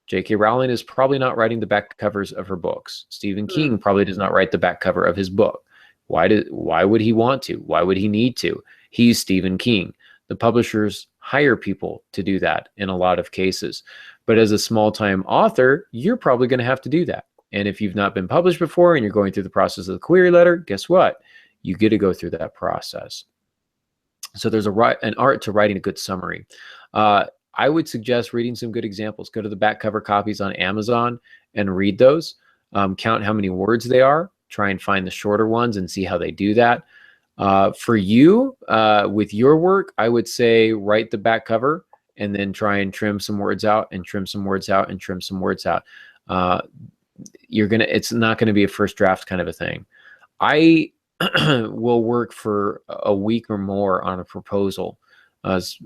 J.K. Rowling is probably not writing the back covers of her books. Stephen King probably does not write the back cover of his book. Why would he want to? Why would he need to? He's Stephen King. The publishers hire people to do that in a lot of cases. But as a small-time author, you're probably going to have to do that. And if you've not been published before and you're going through the process of the query letter, guess what? You get to go through that process. So there's an art to writing a good summary. I would suggest reading some good examples. Go to the back cover copies on Amazon and read those. Count how many words they are. Try and find the shorter ones and see how they do that. For you, with your work, I would say write the back cover and then try and trim some words out and trim some words out and trim some words out. It's not gonna be a first draft kind of a thing. I will work for a week or more on a proposal.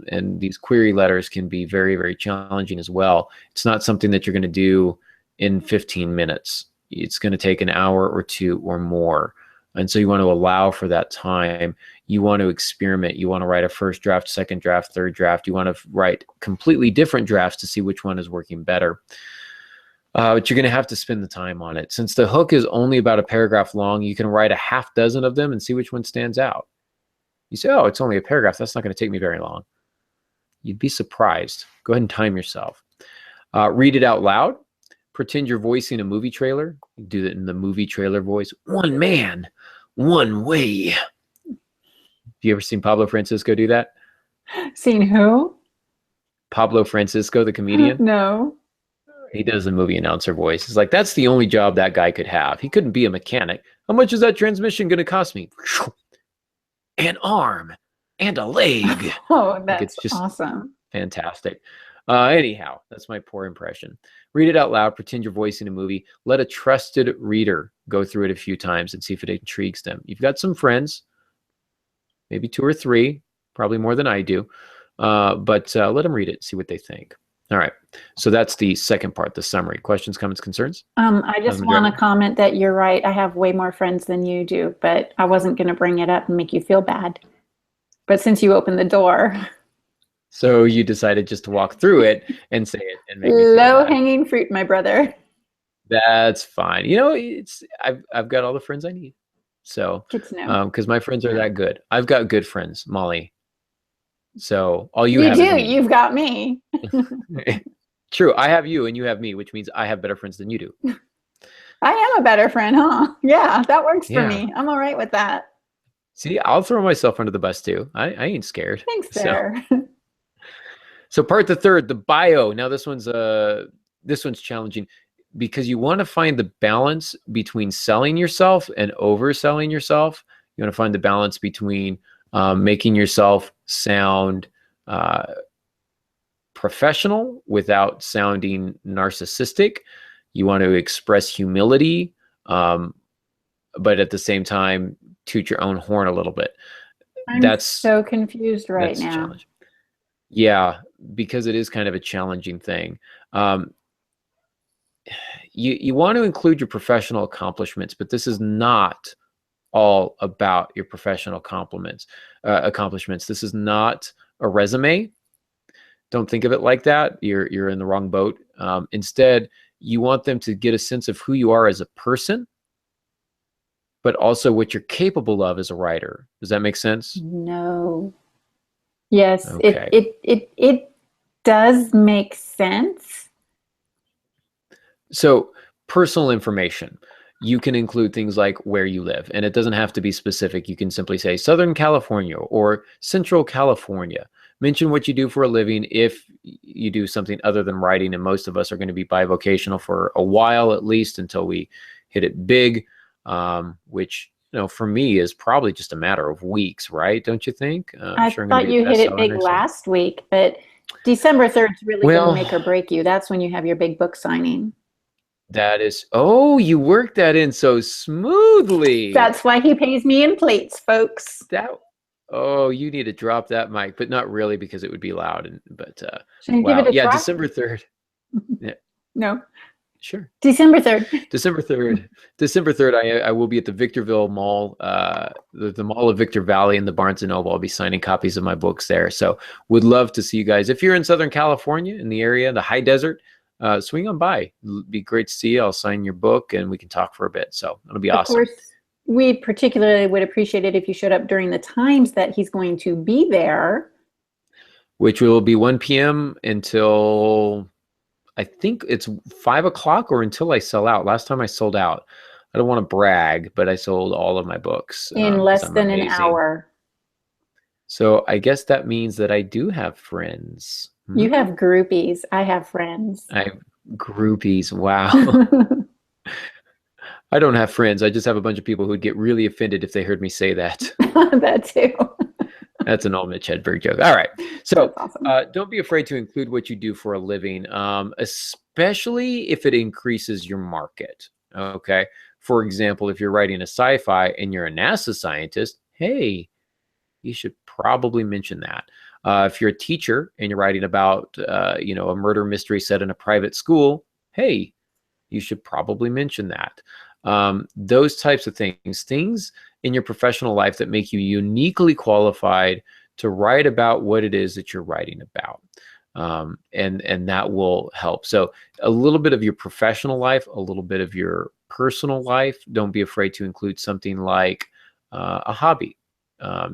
And these query letters can be very, very challenging as well. It's not something that you're going to do in 15 minutes. It's going to take an hour or two or more. And so you want to allow for that time. You want to experiment. You want to write a first draft, second draft, third draft. You want to write completely different drafts to see which one is working better. But you're going to have to spend the time on it. Since the hook is only about a paragraph long, you can write a half dozen of them and see which one stands out. You say, oh, it's only a paragraph. That's not going to take me very long. You'd be surprised. Go ahead and time yourself. Read it out loud. Pretend you're voicing a movie trailer. Do that in the movie trailer voice. One man, one way. Have you ever seen Pablo Francisco do that? Seen who? Pablo Francisco, the comedian. No. He does the movie announcer voice. It's like, that's the only job that guy could have. He couldn't be a mechanic. How much is that transmission going to cost me? An arm and a leg. Oh, that's it's just awesome. Fantastic. Anyhow, that's my poor impression. Read it out loud. Pretend you're voicing a movie. Let a trusted reader go through it a few times and see if it intrigues them. You've got some friends, maybe 2 or 3, probably more than I do. But let them read it, see what they think. All right. So that's the second part, the summary. Questions, comments, concerns? I just want to comment that you're right. I have way more friends than you do, but I wasn't going to bring it up and make you feel bad. But since you opened the door. So you decided just to walk through it and say it and make me feel bad. Low-hanging fruit, my brother. That's fine. You know, I've got all the friends I need. So, because my friends are that good. I've got good friends, Molly. So all you have do. Is me. You've got me. True. I have you and you have me, which means I have better friends than you do. I am a better friend, huh? Yeah, that works for me. I'm all right with that. See, I'll throw myself under the bus too. I ain't scared. Thanks, sir. So part the third, the bio. Now this one's challenging because you want to find the balance between selling yourself and overselling yourself. You want to find the balance between making yourself sound professional without sounding narcissistic. You want to express humility, but at the same time, toot your own horn a little bit. I'm so confused right now. Yeah, because it is kind of a challenging thing. You want to include your professional accomplishments, but this is not all about your professional accomplishments. This is not a resume. Don't think of it like that. You're in the wrong boat. Instead, you want them to get a sense of who you are as a person, but also what you're capable of as a writer. Does that make sense? No. Yes, okay. It does make sense. So personal information, you can include things like where you live, and it doesn't have to be specific. You can simply say Southern California or Central California. Mention what you do for a living if you do something other than writing, and most of us are going to be bivocational for a while, at least until we hit it big, which, for me is probably just a matter of weeks, right? Don't you think? I'm I sure I'm going to thought be you a hit it bestseller big next week. last week, but December 3rd is really going to Well, make or break you. That's when you have your big book signing. that is, oh, you worked that in so smoothly. That's why he pays me in plates, folks. Oh, you need to drop that mic, but not really, because it would be loud. But Should I give wow, it a yeah, try? December 3rd. Yeah, No. sure. December 3rd. December 3rd. December 3rd, I will be at the Victorville Mall, the Mall of Victor Valley in the Barnes & Noble. I'll be signing copies of my books there. So would love to see you guys. If you're in Southern California, in the area, the high desert, swing on by. It'll be great to see you. I'll sign your book and we can talk for a bit. So it'll be awesome. Of course, we particularly would appreciate it if you showed up during the times that he's going to be there. Which will be 1 p.m. until, I think it's 5 o'clock, or until I sell out. Last time I sold out. I don't want to brag, but I sold all of my books. In less than an hour. So I guess that means that I do have friends. You have groupies. I have friends. I have groupies. Wow. I don't have friends. I just have a bunch of people who'd get really offended if they heard me say that. That too. That's an old Mitch Hedberg joke. All right. So awesome. Don't be afraid to include what you do for a living, especially if it increases your market. Okay. For example, if you're writing a sci-fi and you're a NASA scientist, hey, you should probably mention that. If you're a teacher and you're writing about, a murder mystery set in a private school, hey, you should probably mention that. Those types of things in your professional life that make you uniquely qualified to write about what it is that you're writing about. And that will help. So a little bit of your professional life, a little bit of your personal life. Don't be afraid to include something like a hobby.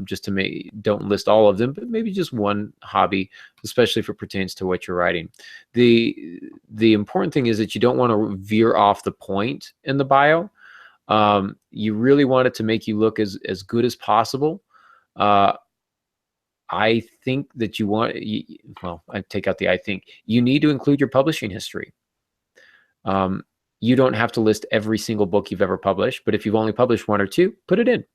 Just to don't list all of them, but maybe just one hobby, especially if it pertains to what you're writing. The important thing is that you don't want to veer off the point in the bio. You really want it to make you look as good as possible. I think that I take out the I think. You need to include your publishing history. You don't have to list every single book you've ever published, but if you've only published one or two, put it in.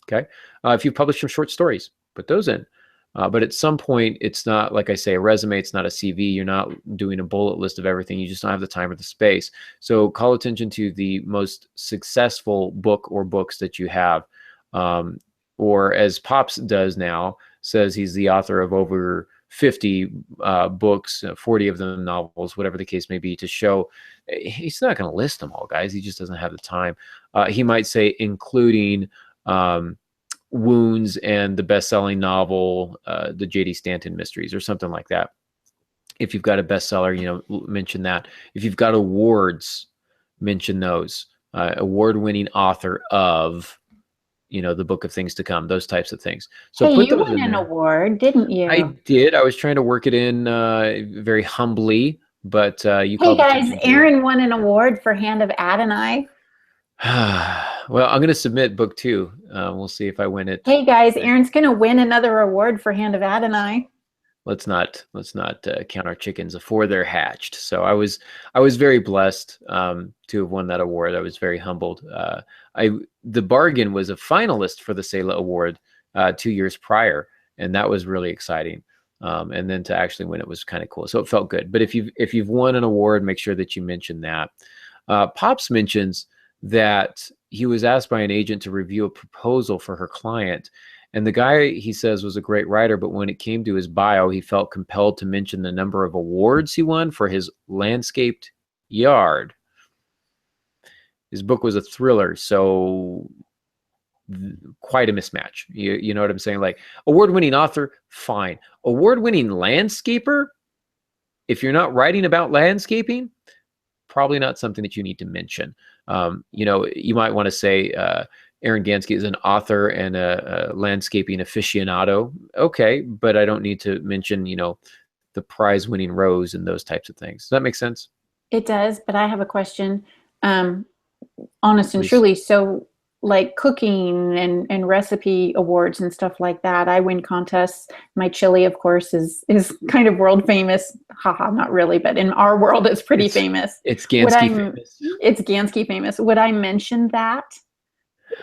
Okay. If you've published some short stories, put those in. But at some point, it's not, like I say, a resume. It's not a CV. You're not doing a bullet list of everything. You just don't have the time or the space. So call attention to the most successful book or books that you have. Or as Pops does now, says he's the author of over 50 books, 40 of them novels, whatever the case may be, to show he's not going to list them all, guys. He just doesn't have the time. He might say including Wounds and the best-selling novel, the J.D. Stanton Mysteries, or something like that. If you've got a bestseller, mention that. If you've got awards, mention those. Award-winning author of, the Book of Things to Come, those types of things. So hey, you won an award, didn't you? I did. I was trying to work it in very humbly, but you called attention to it. Hey guys, Aaron won an award for Hand of Adonai. Well, I'm going to submit book 2. We'll see if I win it. Hey guys, Aaron's going to win another award for Hand of Adonai. Let's not count our chickens before they're hatched. So I was very blessed to have won that award. I was very humbled. The bargain was a finalist for the Sela Award 2 years prior, and that was really exciting. And then to actually win it was kind of cool. So it felt good. But if you've won an award, make sure that you mention that. Pops mentions that he was asked by an agent to review a proposal for her client. And the guy, he says, was a great writer, but when it came to his bio, he felt compelled to mention the number of awards he won for his landscaped yard. His book was a thriller, so quite a mismatch. You know what I'm saying? Like, award-winning author, fine. Award-winning landscaper, if you're not writing about landscaping, probably not something that you need to mention. You might want to say Aaron Gansky is an author and a landscaping aficionado. Okay, but I don't need to mention, the prize-winning rose and those types of things. Does that make sense? It does, but I have a question. Honest and Please. truly, so like cooking and recipe awards and stuff like that, I win contests. My chili, of course, is kind of world famous. Haha, not really, but in our world, it's pretty It's famous. it's Would Gansky I? famous. It's Gansky famous. Would I mention that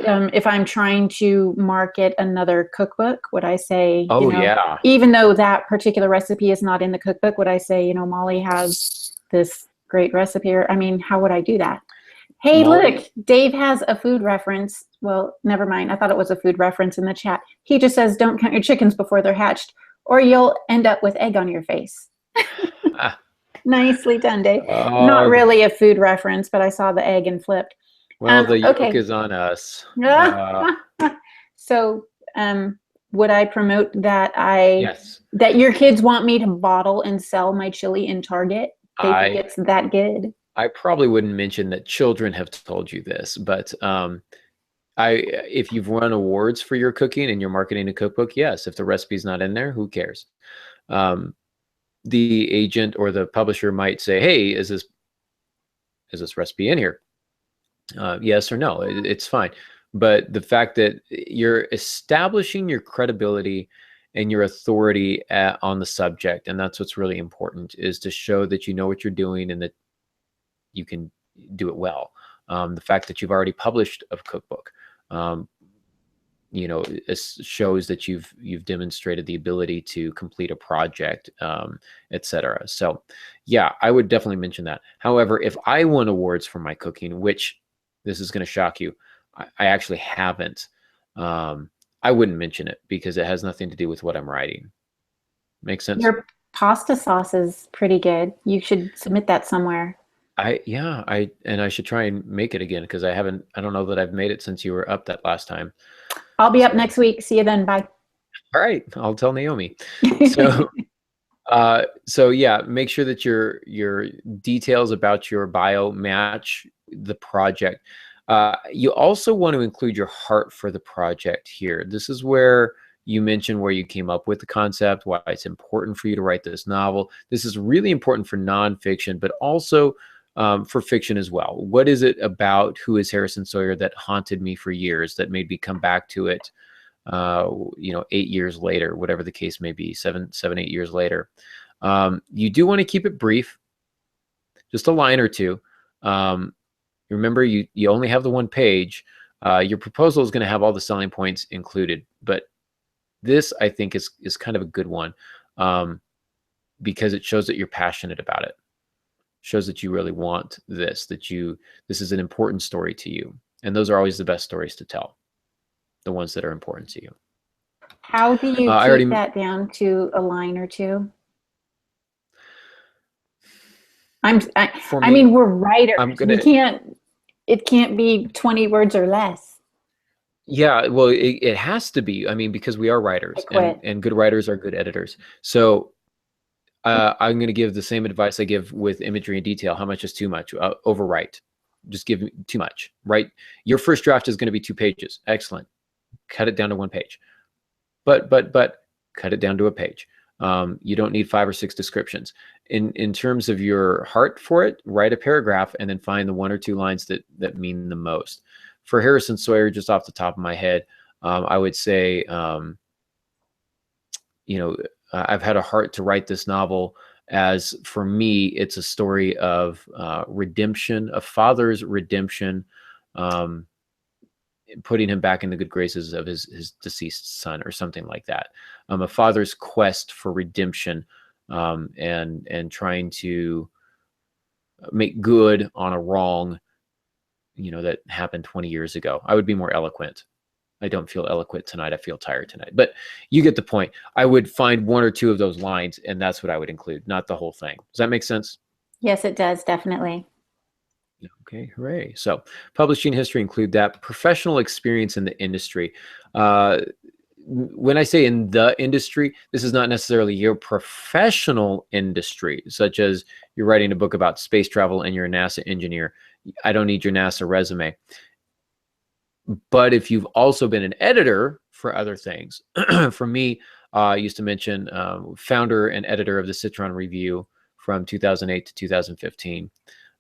if I'm trying to market another cookbook? Would I say, Oh yeah. even though that particular recipe is not in the cookbook, would I say, Molly has this great recipe? Or, I mean, how would I do that? Hey, Molly, look, Dave has a food reference. Well, never mind. I thought it was a food reference in the chat. He just says, don't count your chickens before they're hatched, or you'll end up with egg on your face. Nicely done, Dave. Not uh, really a food reference, but I saw the egg and flipped. well, the yoke Okay. is on us. So, would I promote that Yes. that your kids want me to bottle and sell my chili in Target? They think it's that good. I probably wouldn't mention that children have told you this, but if you've run awards for your cooking and you're marketing a cookbook, yes. If the recipe's not in there, who cares? The agent or the publisher might say, "Hey, is this recipe in here?" Yes or no, it's fine. But the fact that you're establishing your credibility and your authority on the subject, and that's what's really important, is to show that you know what you're doing and that you can do it well. The fact that you've already published a cookbook, it shows that you've demonstrated the ability to complete a project, etc. So, yeah, I would definitely mention that. However, if I won awards for my cooking, which this is going to shock you, I actually haven't. I wouldn't mention it because it has nothing to do with what I'm writing. Makes sense? Your pasta sauce is pretty good. You should submit that somewhere. I should try and make it again because I don't know that I've made it since you were up that last time. I'll be up next week. See you then. Bye. All right, I'll tell Naomi. So so yeah, make sure that your details about your bio match the project. You also want to include your heart for the project here. This is where you mention where you came up with the concept, why it's important for you to write this novel. This is really important for nonfiction, but also for fiction as well. What is it about Who is Harrison Sawyer that haunted me for years, that made me come back to it, 8 years later, whatever the case may be, 8 years later. You do want to keep it brief, just a line or two. Remember, you only have the one page. Your proposal is going to have all the selling points included, but this, I think, is kind of a good one because it shows that you're passionate about it. Shows that you really want this, this is an important story to you. And those are always the best stories to tell, the ones that are important to you. How do you keep that down to a line or two? I mean, we're writers. It can't be 20 words or less. Yeah, well, it has to be. I mean, because we are writers, and good writers are good editors. So I'm going to give the same advice I give with imagery and detail. How much is too much? Overwrite. Just give me too much. Right? Your first draft is going to be 2 pages. Excellent. Cut it down to 1 page. But cut it down to a page. You don't need 5 or 6 descriptions. In terms of your heart for it, write a paragraph and then find the 1 or 2 lines that mean the most. For Harrison Sawyer, just off the top of my head, I would say, I've had a heart to write this novel as, for me, it's a story of redemption, a father's redemption, putting him back in the good graces of his deceased son or something like that. A father's quest for redemption and trying to make good on a wrong, that happened 20 years ago. I would be more eloquent. I don't feel eloquent tonight. I feel tired tonight. But you get the point. I would find 1 or 2 of those lines, and that's what I would include, not the whole thing. Does that make sense? Yes, it does, definitely. Okay, hooray. So publishing history, include that. Professional experience in the industry. When I say in the industry, this is not necessarily your professional industry, such as you're writing a book about space travel and you're a NASA engineer. I don't need your NASA resume. But if you've also been an editor for other things, for me, I used to mention founder and editor of the Citron Review from 2008 to 2015.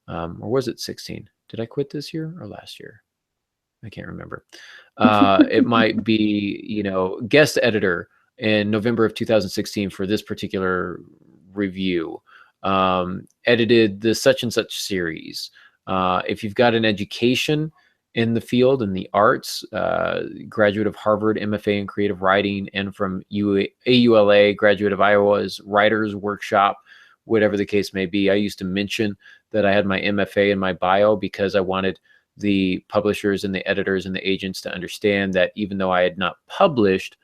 Or was it 16? Did I quit this year or last year? I can't remember. It might be, guest editor in November of 2016 for this particular review. Edited the such and such series. If you've got an education in the field, in the arts, graduate of Harvard, MFA in creative writing, and from AULA, graduate of Iowa's Writers Workshop, whatever the case may be. I used to mention that I had my MFA in my bio because I wanted the publishers and the editors and the agents to understand that even though I had not published,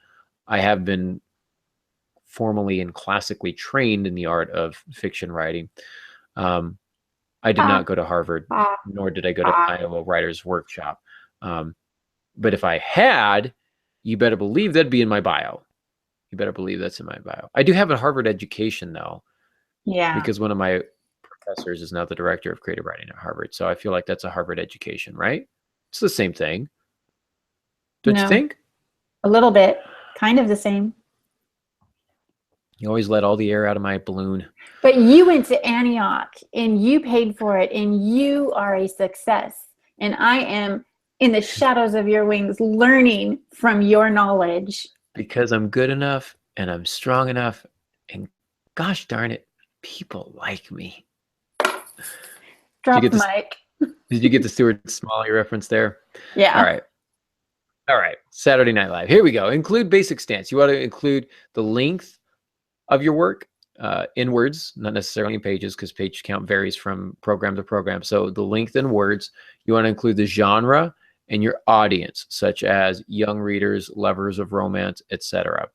I have been formally and classically trained in the art of fiction writing. I did not go to Harvard, nor did I go to Iowa Writers Workshop. But if I had, you better believe that'd be in my bio. You better believe that's in my bio. I do have a Harvard education, though. Yeah. Because one of my professors is now the director of creative writing at Harvard. So I feel like that's a Harvard education, right? It's the same thing. Don't you think? A little bit. Kind of the same. You always let all the air out of my balloon. But you went to Antioch and you paid for it and you are a success. And I am in the shadows of your wings learning from your knowledge. Because I'm good enough and I'm strong enough and gosh darn it, people like me. Drop the mic. Did you get the Stuart Smalley reference there? Yeah. All right. Saturday Night Live. Here we go. Include basic stance. You want to include the length of your work in words, not necessarily in pages, because page count varies from program to program. So the length in words. You want to include the genre and your audience, such as young readers, lovers of romance, etc.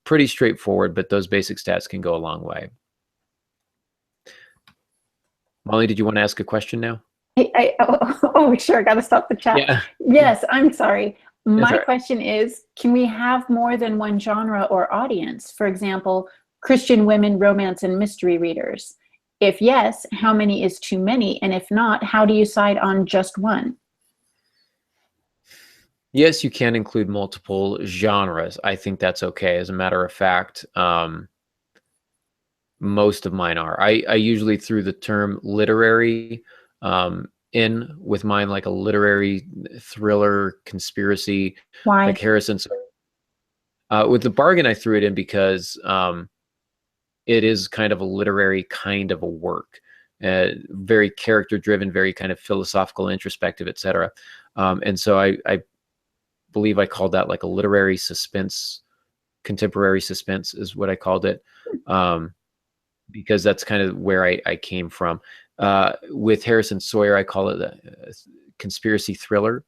Pretty straightforward, but those basic stats can go a long way. Molly, did you want to ask a question now? Sure. Got to stop the chat. Yeah. Yes, I'm sorry. My question is, can we have more than one genre or audience? For example, Christian women, romance, and mystery readers. If yes, how many is too many? And if not, how do you decide on just one? Yes, you can include multiple genres. I think that's okay. As a matter of fact, most of mine are. I usually threw the term literary in with mine, like a literary thriller conspiracy. Why? Like Harrison. With the bargain, I threw it in because it is kind of a literary kind of a work, very character driven, very kind of philosophical, introspective, etc. And so I believe I called that like a literary suspense, contemporary suspense is what I called it, because that's kind of where I came from. With Harrison Sawyer, I call it a conspiracy thriller,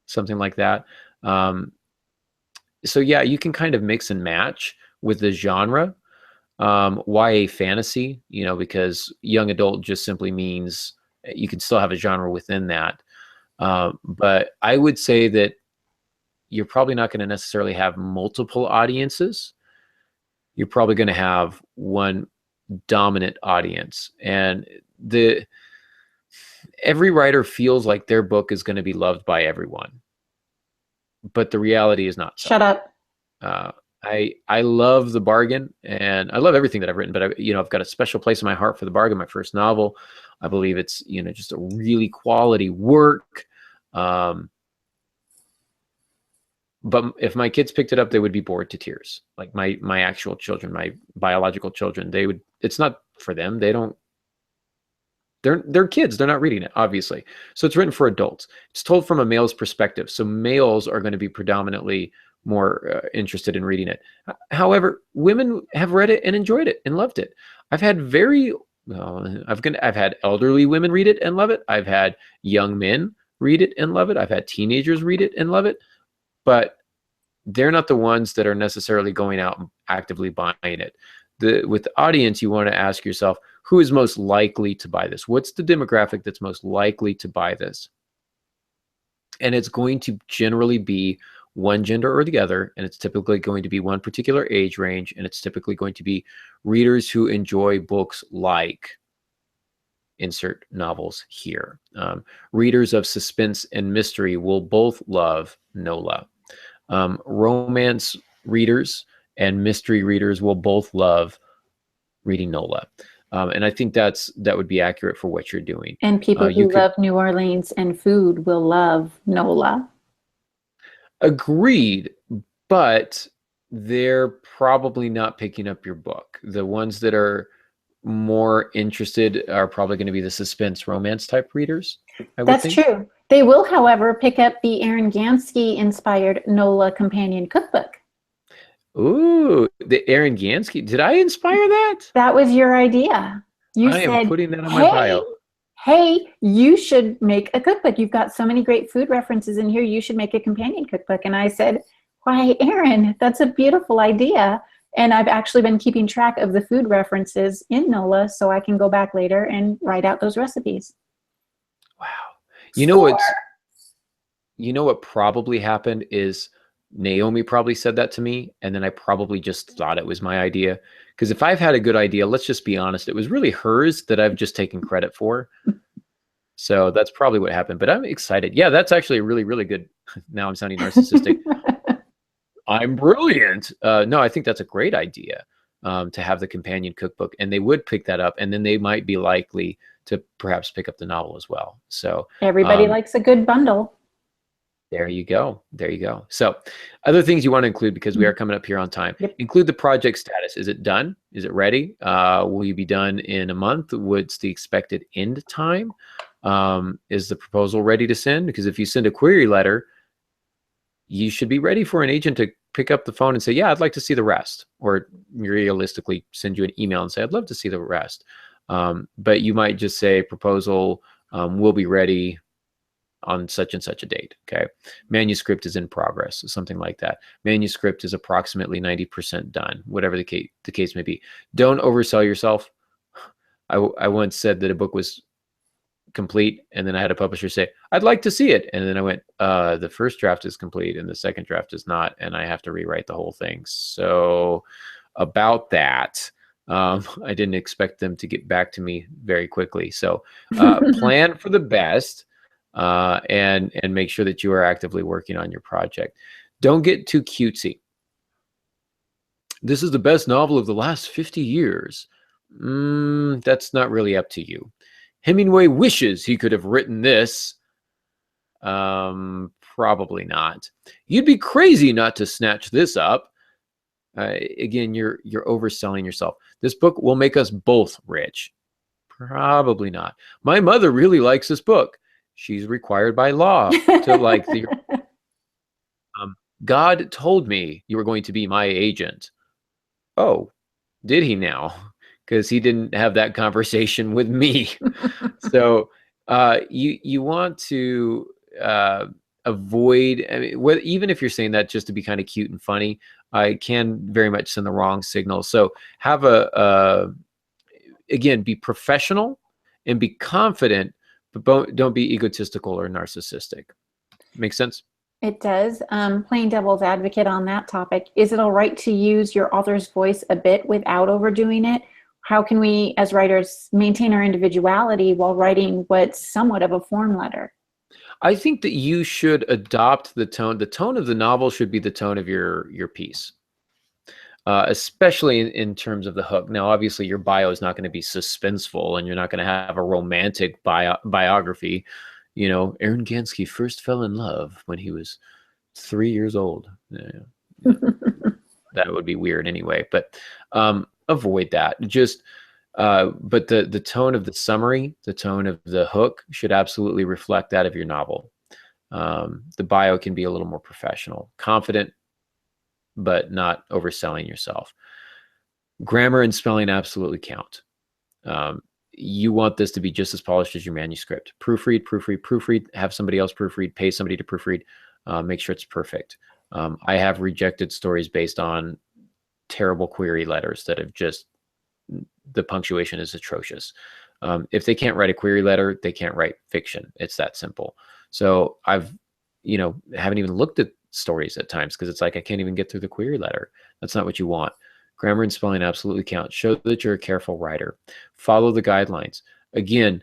something like that. So yeah, you can kind of mix and match with the genre. YA fantasy, because young adult just simply means you can still have a genre within that. But I would say that you're probably not going to necessarily have multiple audiences. You're probably going to have one dominant audience, and every writer feels like their book is going to be loved by everyone, but the reality is not so. Shut up. I love The Bargain, and I love everything that I've written, but I've got a special place in my heart for The Bargain, my first novel. I believe it's just a really quality work. But if my kids picked it up, they would be bored to tears. Like my actual children, my biological children, it's not for them. They're kids. They're not reading it, obviously. So it's written for adults. It's told from a male's perspective. So males are going to be predominantly more interested in reading it. However, women have read it and enjoyed it and loved it. I've had I've had elderly women read it and love it. I've had young men read it and love it. I've had teenagers read it and love it. But they're not the ones that are necessarily going out and actively buying it. With the audience, you want to ask yourself, who is most likely to buy this? What's the demographic that's most likely to buy this? And it's going to generally be one gender or the other, and it's typically going to be one particular age range, and it's typically going to be readers who enjoy books like insert novels here. Readers of suspense and mystery will both love NOLA. Romance readers and mystery readers will both love reading NOLA. And I think that would be accurate for what you're doing. And people who love New Orleans and food will love NOLA. Agreed, but they're probably not picking up your book. The ones that are more interested are probably going to be the suspense romance type readers. That's true. They will, however, pick up the Aaron Gansky inspired NOLA companion cookbook. Ooh, the Aaron Gansky. Did I inspire that? That was your idea. You I said, am putting that on my bio. Hey, you should make a cookbook. You've got so many great food references in here. You should make a companion cookbook. And I said, why, Aaron, that's a beautiful idea. And I've actually been keeping track of the food references in NOLA so I can go back later and write out those recipes. Wow. You know what probably happened is Naomi probably said that to me, and then I probably just thought it was my idea. Because if I've had a good idea, let's just be honest, it was really hers that I've just taken credit for. So that's probably what happened. But I'm excited. Yeah, that's actually a really, really good. Now I'm sounding narcissistic. I'm brilliant. No, I think that's a great idea, to have the companion cookbook, and they would pick that up, and then they might be likely to perhaps pick up the novel as well. So everybody likes a good bundle. There you go. There you go. So other things you want to include, because we are coming up here on time. Yep. Include the project status. Is it done? Is it ready? Will you be done in a month? What's the expected end time? Is the proposal ready to send? Because if you send a query letter, you should be ready for an agent to pick up the phone and say, yeah, I'd like to see the rest. Or realistically send you an email and say, I'd love to see the rest. But you might just say proposal will be ready on such and such a date. Okay. Manuscript is in progress, something like that. Manuscript is approximately 90% done, whatever the case may be. Don't oversell yourself. I once said that a book was complete, and then I had a publisher say, I'd like to see it. And then I went, the first draft is complete and the second draft is not, and I have to rewrite the whole thing. So about that, I didn't expect them to get back to me very quickly. So plan for the best. And make sure that you are actively working on your project. Don't get too cutesy. This is the best novel of the last 50 years. That's not really up to you. Hemingway wishes he could have written this. Probably not. You'd be crazy not to snatch this up. Again, you're overselling yourself. This book will make us both rich. Probably not. My mother really likes this book. She's required by law to like the. God told me you were going to be my agent. Oh, did he now? Because he didn't have that conversation with me. So you want to avoid. I mean, even if you're saying that just to be kind of cute and funny, I can very much send the wrong signal. So have again, be professional and be confident. But don't be egotistical or narcissistic. Makes sense? It does. Playing devil's advocate on that topic, is it all right to use your author's voice a bit without overdoing it? How can we, as writers, maintain our individuality while writing what's somewhat of a form letter? I think that you should adopt the tone. The tone of the novel should be the tone of your piece. Especially in terms of the hook. Now, obviously, your bio is not going to be suspenseful, and you're not going to have a romantic biography. You know, Aaron Gansky first fell in love when he was 3 years old. Yeah. That would be weird anyway. But avoid that. Just, but the tone of the summary, the tone of the hook should absolutely reflect that of your novel. The bio can be a little more professional, confident, but not overselling yourself. Grammar and spelling absolutely count. You want this to be just as polished as your manuscript. Proofread, have somebody else proofread, pay somebody to proofread, make sure it's perfect. I have rejected stories based on terrible query letters that have just, the punctuation is atrocious. If they can't write a query letter, they can't write fiction. It's that simple. So I've, haven't even looked at stories at times because it's like I can't even get through the query letter. That's not what you want. Grammar and spelling absolutely count. Show that you're a careful writer. Follow the guidelines. Again,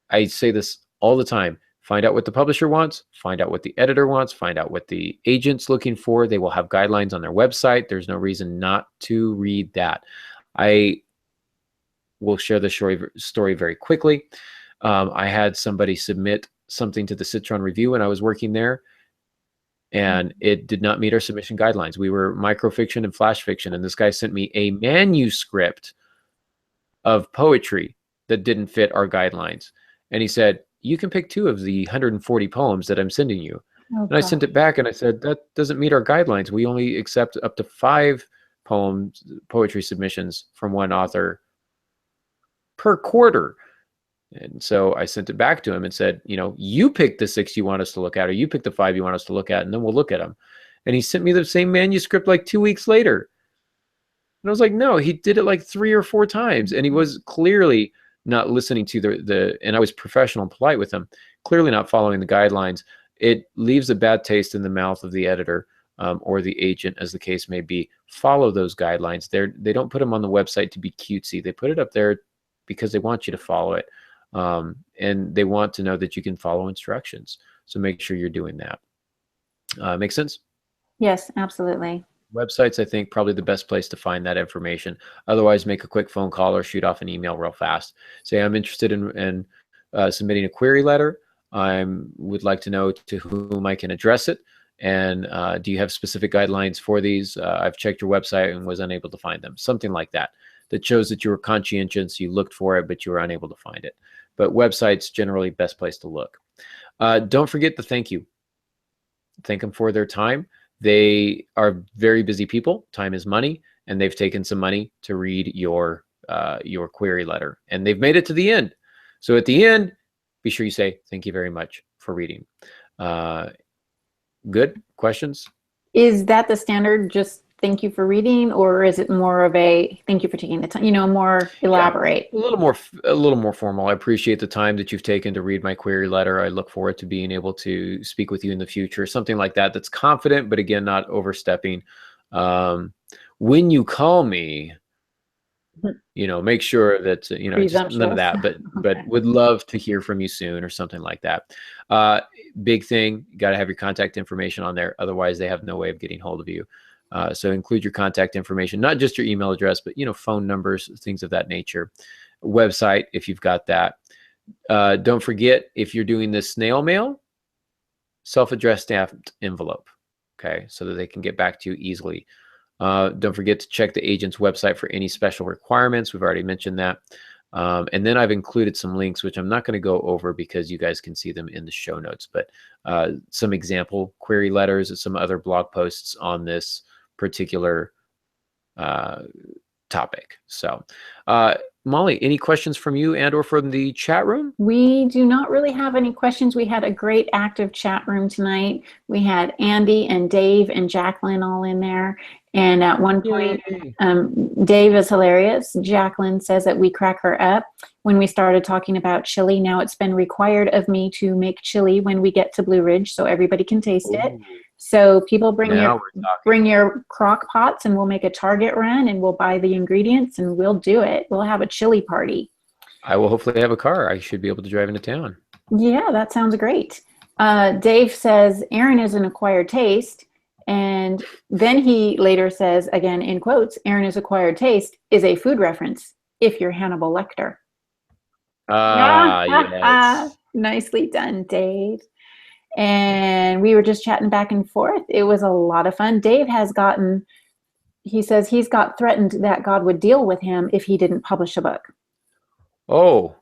I say this all the time. Find out what the publisher wants. Find out what the editor wants. Find out what the agent's looking for. They will have guidelines on their website. There's no reason not to read that. I we'll share the story very quickly. I had somebody submit something to the Citron Review when I was working there, and it did not meet our submission guidelines. We were microfiction and flash fiction, and this guy sent me a manuscript of poetry that didn't fit our guidelines. And he said, you can pick 2 of the 140 poems that I'm sending you. Oh, and I sent it back and I said, that doesn't meet our guidelines. We only accept up to 5 poetry submissions from one author per quarter. And so I sent it back to him and said, you pick the 6 you want us to look at, or you pick the 5 you want us to look at, and then we'll look at them. And he sent me the same manuscript like 2 weeks later. And I was like, no, he did it like 3 or 4 times. And he was clearly not listening to and I was professional and polite with him, clearly not following the guidelines. It leaves a bad taste in the mouth of the editor or the agent, as the case may be. Follow those guidelines. They don't put them on the website to be cutesy. They put it up there because they want you to follow it. And they want to know that you can follow instructions. So make sure you're doing that. Make sense? Yes, absolutely. Websites, I think, probably the best place to find that information. Otherwise, make a quick phone call or shoot off an email real fast. Say, I'm interested in submitting a query letter. I would like to know to whom I can address it. And do you have specific guidelines for these? I've checked your website and was unable to find them. Something like that. That shows that you were conscientious, you looked for it, but you were unable to find it. But websites, generally, best place to look. Don't forget to thank you. Thank them for their time. They are very busy people. Time is money, and they've taken some money to read your query letter, and they've made it to the end. So at the end, be sure you say, thank you very much for reading. Good questions? Is that the standard, just thank you for reading, or is it more of a thank you for taking the time, more elaborate? Yeah, a little more formal. I appreciate the time that you've taken to read my query letter. I look forward to being able to speak with you in the future. Something like that, that's confident, but again, not overstepping. When you call me, make sure that, just none of that, but okay. Would love to hear from you soon or something like that. Big thing, you got to have your contact information on there. Otherwise, they have no way of getting hold of you. So include your contact information, not just your email address, but, phone numbers, things of that nature. Website, if you've got that. Don't forget, if you're doing this snail mail, self-addressed stamped envelope, okay, so that they can get back to you easily. Don't forget to check the agent's website for any special requirements. We've already mentioned that. And then I've included some links, which I'm not going to go over because you guys can see them in the show notes, but some example query letters and some other blog posts on this particular topic. So, Molly, any questions from you and or from the chat room? We do not really have any questions. We had a great active chat room tonight. We had Andy and Dave and Jacqueline all in there. And at one point, Dave is hilarious. Jacqueline says that we crack her up when we started talking about chili. Now it's been required of me to make chili when we get to Blue Ridge so everybody can taste it. So people bring your crock pots and we'll make a Target run and we'll buy the ingredients and we'll do it. We'll have a chili party. I will hopefully have a car. I should be able to drive into town. Yeah, that sounds great. Dave says Aaron is an acquired taste. And then he later says, again, in quotes, Aaron is acquired taste is a food reference if you're Hannibal Lecter. Yes. Nicely done, Dave. And we were just chatting back and forth. It was a lot of fun. Dave he says he's got threatened that God would deal with him if he didn't publish a book. Oh.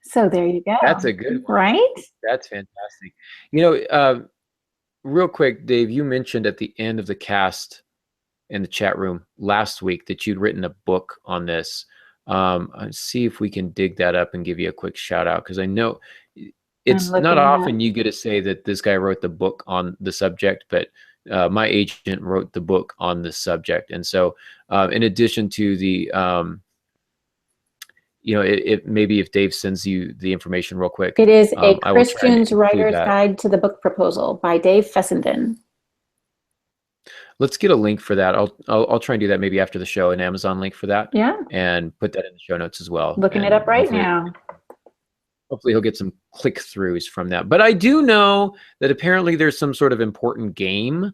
So there you go. That's a good one. Right? That's fantastic. Real quick, Dave, you mentioned at the end of the cast in the chat room last week that you'd written a book on this. Let's see if we can dig that up and give you a quick shout out, because I know it's not often you get to say that this guy wrote the book on the subject, but my agent wrote the book on the subject. And so in addition to the, maybe if Dave sends you the information real quick. It is a Christian's Writer's Guide to the Book Proposal by Dave Fessenden. Let's get a link for that. I'll try and do that maybe after the show, an Amazon link for that. Yeah. And put that in the show notes as well. Looking it up right now. Hopefully he'll get some click-throughs from that. But I do know that apparently there's some sort of important game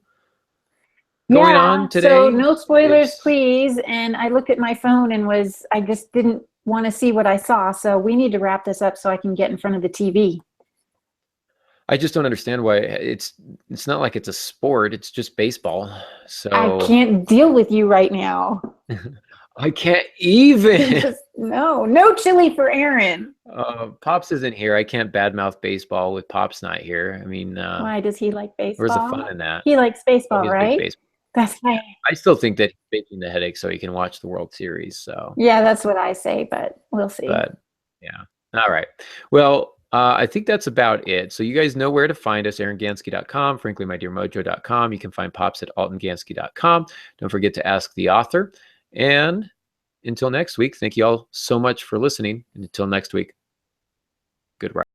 going on today. So no spoilers, please. And I looked at my phone and I just didn't want to see what I saw. So we need to wrap this up so I can get in front of the TV. I just don't understand why it's not like it's a sport. It's just baseball. So I can't deal with you right now. I can't even. No chili for Aaron. Pops isn't here. I can't badmouth baseball with Pops not here. I mean, why does he like baseball? Where's the fun in that? He likes baseball, He's right? Baseball. That's why. I still think that he's faking the headache so he can watch the World Series. So yeah, that's what I say, but we'll see. But yeah, all right. Well, I think that's about it. So you guys know where to find us, aarongansky.com, franklymydearmojo.com. You can find Pops at altongansky.com. Don't forget to ask the author. And until next week, thank you all so much for listening. And until next week, good ride.